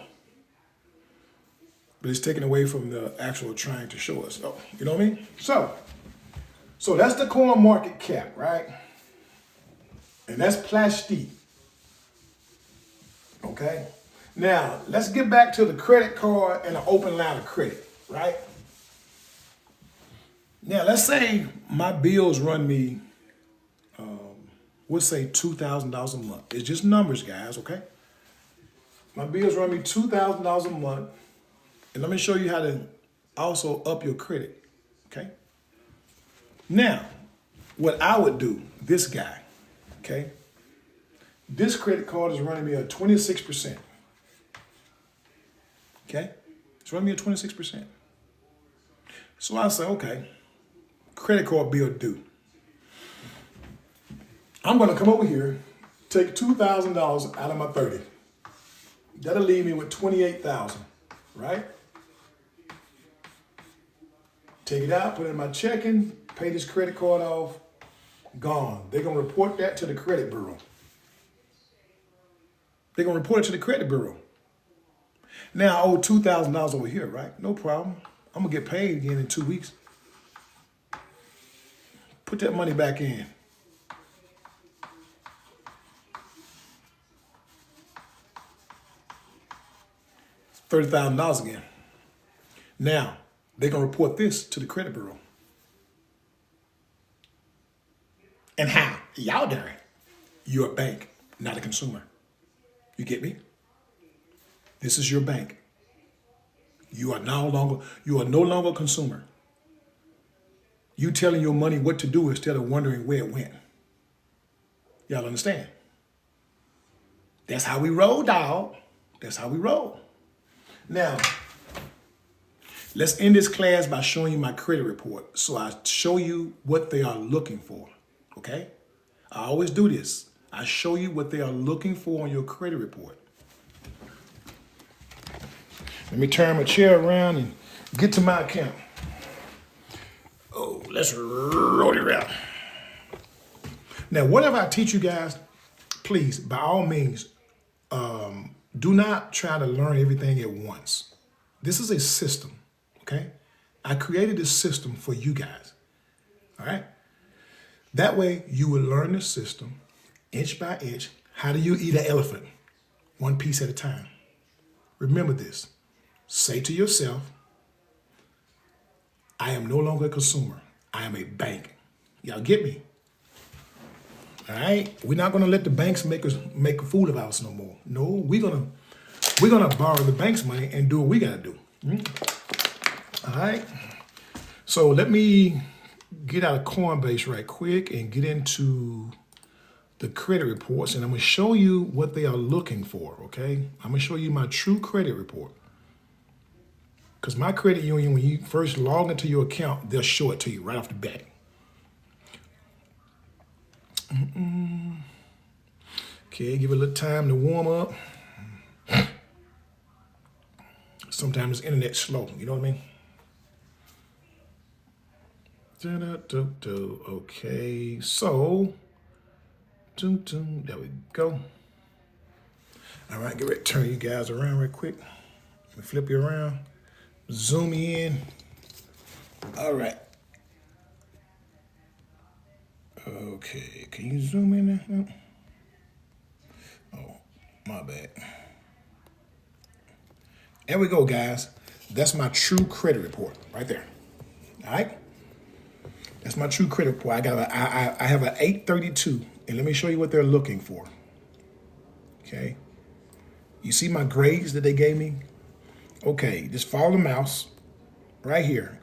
But it's taken away from the actual trying to show us. Oh, you know what I mean? So that's the coin market cap, right? And that's plastique. Okay? Now, let's get back to the credit card and the open line of credit, right? Now, let's say my bills run me, we'll say $2,000 a month. It's just numbers, guys, okay? My bills run me $2,000 a month. And let me show you how to also up your credit, okay? Now, what I would do, this guy, okay? This credit card is running me at 26%. Okay? It's running me at 26%. So I say, okay, credit card bill due. I'm gonna come over here, take $2,000 out of my 30. That'll leave me with 28,000, right? Take it out, put it in my checking, pay this credit card off, gone. They're gonna report that to the credit bureau. They're gonna report it to the credit bureau. Now I owe $2,000 over here, right? No problem. I'm gonna get paid again in 2 weeks. Put that money back in. $30,000 again. Now, they're gonna report this to the credit bureau. And how? Y'all doing it. You're a bank, not a consumer. You get me? This is your bank. You are no longer a consumer. You telling your money what to do instead of wondering where it went. Y'all understand? That's how we roll, dog. That's how we roll. Now, let's end this class by showing you my credit report. So I show you what they are looking for, okay? I always do this. I show you what they are looking for on your credit report. Let me turn my chair around and get to my account. Oh, let's roll it around. Now, whatever I teach you guys, please, by all means, do not try to learn everything at once. This is a system, okay? I created this system for you guys, all right? That way, you will learn the system inch by inch. How do you eat an elephant? One piece at a time. Remember this. Say to yourself, I am no longer a consumer. I am a bank. Y'all get me? All right? We're not gonna let the banks make a fool of us no more. No, we're gonna borrow the bank's money and do what we gotta do. All right? So let me get out of Coinbase right quick and get into the credit reports, and I'm gonna show you what they are looking for, okay? I'm gonna show you my true credit report. Because my credit union, when you first log into your account, they'll show it to you right off the bat. Okay, give it a little time to warm up. Sometimes the internet's slow, you know what I mean? Okay, so, there we go. All right, get ready to turn you guys around real quick. Let me flip you around. Zoom in. All right. Okay, can you zoom in there? Oh, my bad. There we go, guys. That's my true credit report right there. All right? That's my true credit report. I have an 832, and let me show you what they're looking for. Okay? You see my grades that they gave me? Okay, just follow the mouse right here.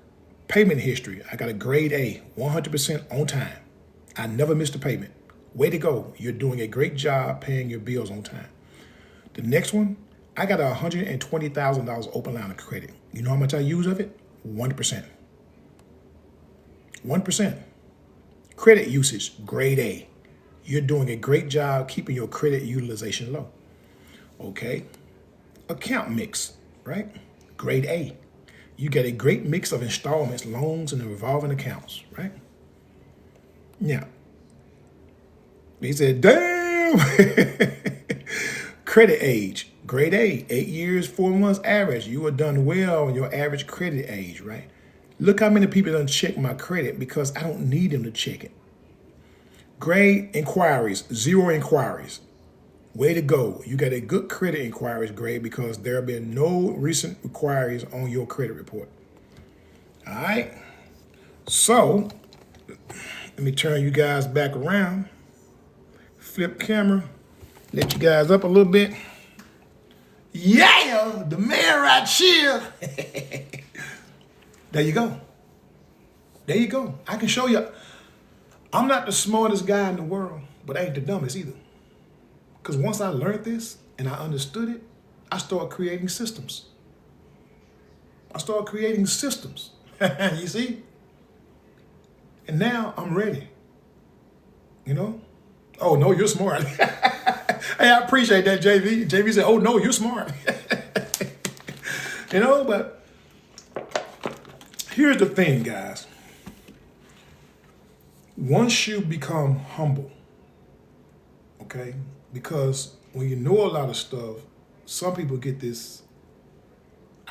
Payment history. I got a grade A, 100% on time. I never missed a payment. Way to go. You're doing a great job paying your bills on time. The next one, I got $120,000 open line of credit. You know how much I use of it? 1%. 1%. Credit usage, grade A. You're doing a great job keeping your credit utilization low. Okay. Account mix, right? Grade A. You get a great mix of installments, loans, and revolving accounts, right? Now, he said, damn. Credit age, grade A, 8 years, 4 months average. You are done well on your average credit age, right? Look how many people don't check my credit because I don't need them to check it. Grade inquiries, 0 inquiries. Way to go. You got a good credit inquiries grade because there have been no recent inquiries on your credit report. All right. So let me turn you guys back around. Flip camera. Let you guys up a little bit. Yeah, the man right here. There you go. There you go. I can show you. I'm not the smartest guy in the world, but I ain't the dumbest either. Because once I learned this and I understood it, I started creating systems. You see? And now I'm ready. You know? Oh, no, you're smart. Hey, I appreciate that, JV. JV said, oh, no, you're smart. You know, but here's the thing, guys. Once you become humble, okay, because when you know a lot of stuff, some people get this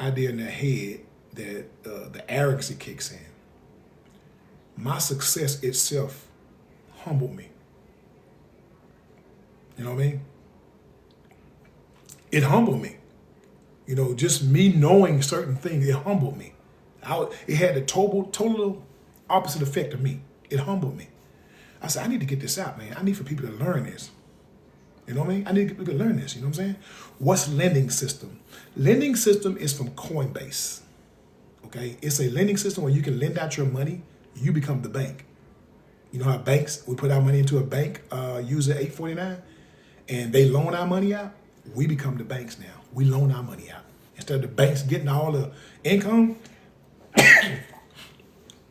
idea in their head that the arrogance kicks in. My success itself humbled me. You know what I mean? It humbled me. You know, just me knowing certain things, it humbled me. It had the total opposite effect of me. It humbled me. I said, I need to get this out, man. I need for people to learn this. You know what I mean? I need people to learn this. You know what I'm saying? What's lending system? Lending system is from Coinbase. Okay? It's a lending system where you can lend out your money. You become the bank. You know how banks, we put our money into a bank, user 849, and they loan our money out? We become the banks now. We loan our money out. Instead of the banks getting all the income,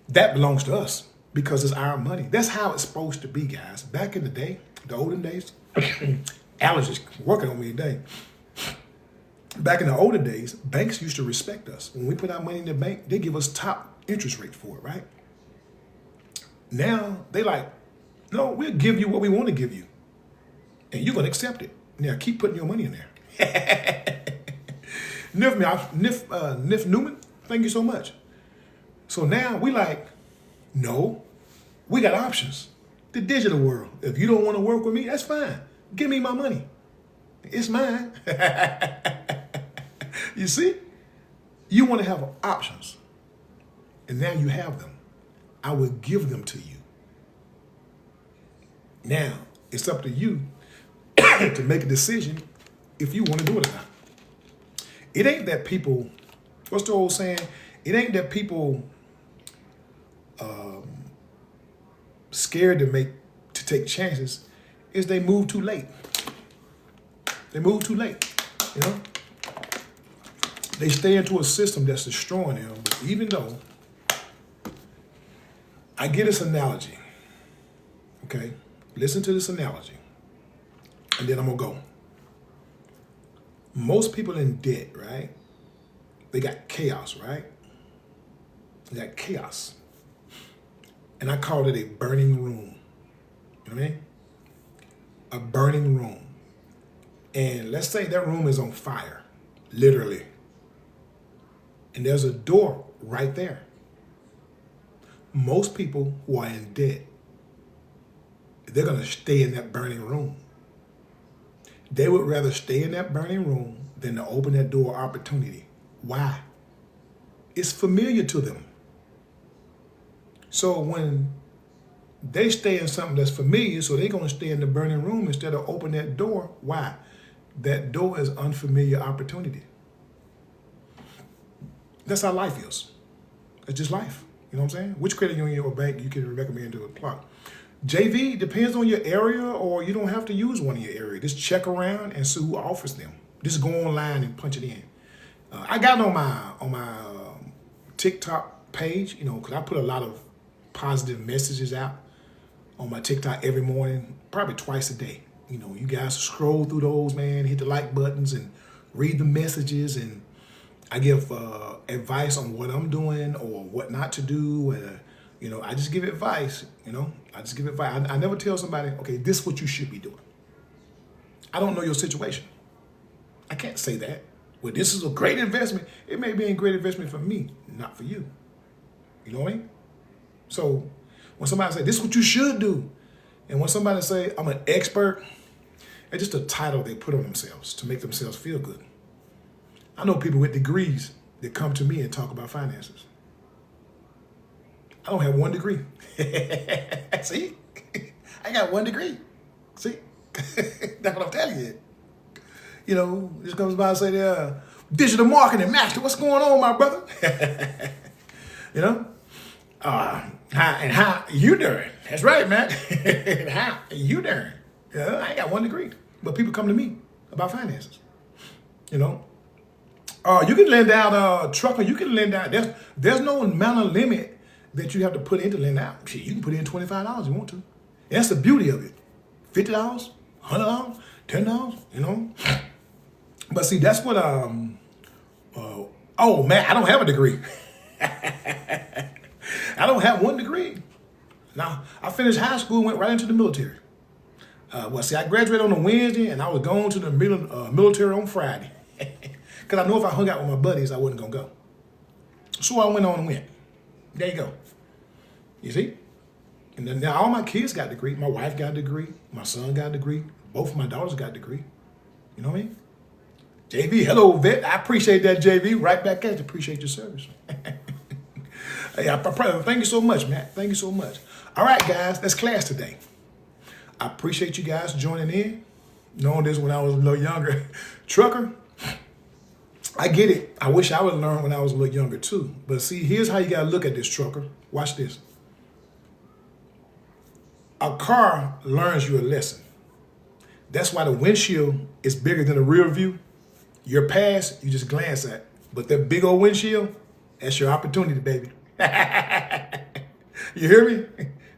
that belongs to us because it's our money. That's how it's supposed to be, guys. Back in the day, the olden days, Alan's just working on me today. Back in the older days, banks used to respect us. When we put our money in the bank, they give us top interest rate for it, right? Now, they like, no, we'll give you what we want to give you. And you're going to accept it. Now, keep putting your money in there. Niff Newman, thank you so much. So now we like, no, we got options. The digital world. If you don't want to work with me, that's fine. Give me my money. It's mine. You see? You want to have options. And now you have them. I will give them to you. Now, it's up to you to make a decision if you want to do it or not. It ain't that people, what's the old saying? It ain't that people scared to take chances. Is they move too late. They move too late, you know? They stay into a system that's destroying them, even though I get this analogy, okay? Listen to this analogy, and then I'm gonna go. Most people in debt, right? They got chaos, right? They got chaos. And I called it a burning room. You know what I mean? A burning room. And let's say that room is on fire, literally. And there's a door right there. Most people who are in debt, they're going to stay in that burning room. They would rather stay in that burning room than to open that door opportunity. Why? It's familiar to them. So when they stay in something that's familiar, so they're going to stay in the burning room instead of open that door. Why? That door is unfamiliar opportunity. That's how life is. It's just life. You know what I'm saying? Which credit union or bank you can recommend to apply? JV depends on your area, or you don't have to use one in your area. Just check around and see who offers them. Just go online and punch it in. I got it on my TikTok page, you know, because I put a lot of positive messages out on my TikTok every morning, probably twice a day. You know, you guys scroll through those, man, hit the like buttons and read the messages, and I give advice on what I'm doing or what not to do, and you know, I just give advice. You know, I just give advice. I never tell somebody, okay, this is what you should be doing. I don't know your situation. I can't say that. Well, this is a great investment. It may be a great investment for me, not for you. You know what I mean? So when somebody say, this is what you should do, and when somebody say, I'm an expert, it's just a title they put on themselves to make themselves feel good. I know people with degrees that come to me and talk about finances. I don't have one degree. See? I got one degree. See? That's what I'm telling you. You know, just comes by and say, digital marketing master, what's going on, my brother? You know? How you doing? That's right, man. How you doing? I ain't got one degree. But people come to me about finances. You know? You can lend out trucker, you can lend out. There's no amount of limit that you have to put in to lend out. Shit, you can put in $25 if you want to. That's the beauty of it. $50, $100, $10, you know? But see, that's what, oh man, I don't have a degree. I don't have one degree. Now, I finished high school and went right into the military. Well, see, I graduated on a Wednesday and I was going to the military on Friday. Because I know if I hung out with my buddies, I wasn't going to go. So I went on and went. There you go. You see? And then now all my kids got a degree. My wife got a degree. My son got a degree. Both of my daughters got a degree. You know what I mean? JV, hello, vet. I appreciate that, JV. Right back at you. Appreciate your service. Hey, thank you so much, man. Thank you so much. All right, guys. That's class today. I appreciate you guys joining in. Knowing this when I was a little younger. Trucker, I get it. I wish I would learn when I was a little younger, too. But see, here's how you got to look at this, trucker. Watch this. A car learns you a lesson. That's why the windshield is bigger than the rear view. Your past, you just glance at. But that big old windshield, that's your opportunity, baby. You hear me?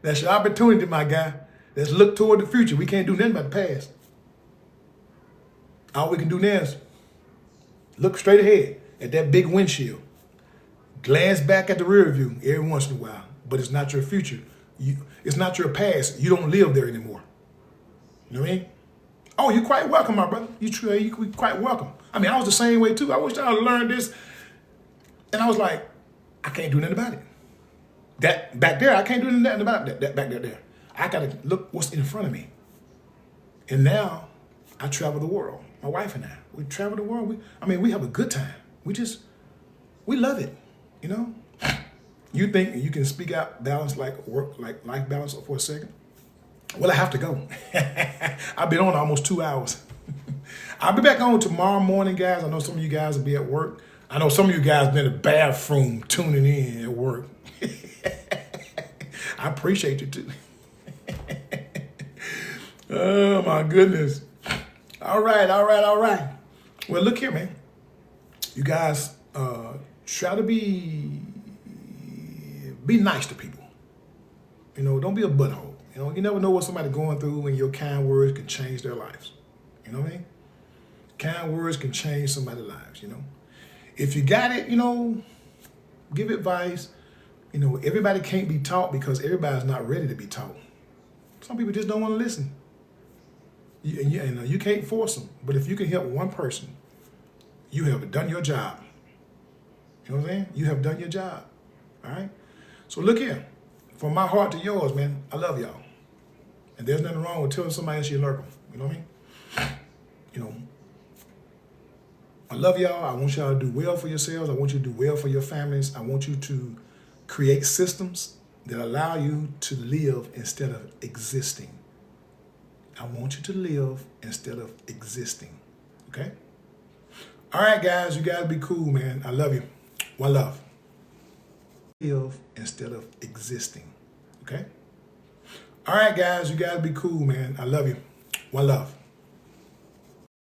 That's your opportunity, my guy. Let's look toward the future. We can't do nothing about the past. All we can do now is look straight ahead at that big windshield. Glance back at the rear view every once in a while. But it's not your future. It's not your past. You don't live there anymore. You know what I mean? Oh, you're quite welcome, my brother. You're quite welcome. I mean, I was the same way, too. I wish I had learned this. And I was like, I can't do nothing about it. That back there, I can't do nothing about that back there. I got to look what's in front of me. And now I travel the world. My wife and I, we travel the world. We have a good time. We love it, you know? You think you can speak out balance like work, like life balance for a second? Well, I have to go. I've been on almost 2 hours. I'll be back on tomorrow morning, guys. I know some of you guys will be at work. I know some of you guys been in the bathroom tuning in at work. I appreciate you too. Oh my goodness. All right. Well, look here, man. You guys try to be nice to people. You know, don't be a butthole. You know, you never know what somebody's going through, and your kind words can change their lives. You know what I mean? Kind words can change somebody's lives, you know. If you got it, you know, give advice. You know, everybody can't be taught because everybody's not ready to be taught. Some people just don't want to listen. You can't force them. But if you can help one person, you have done your job. You know what I'm saying? You have done your job. All right? So look here. From my heart to yours, man, I love y'all. And there's nothing wrong with telling somebody else you love them. You know what I mean? You know, I love y'all. I want y'all to do well for yourselves. I want you to do well for your families. I want you to create systems that allow you to live instead of existing. I want you to live instead of existing. Okay? All right, guys. You guys be cool, man. I love you. One love. Live instead of existing. Okay? All right, guys, you guys be cool, man. I love you. One love.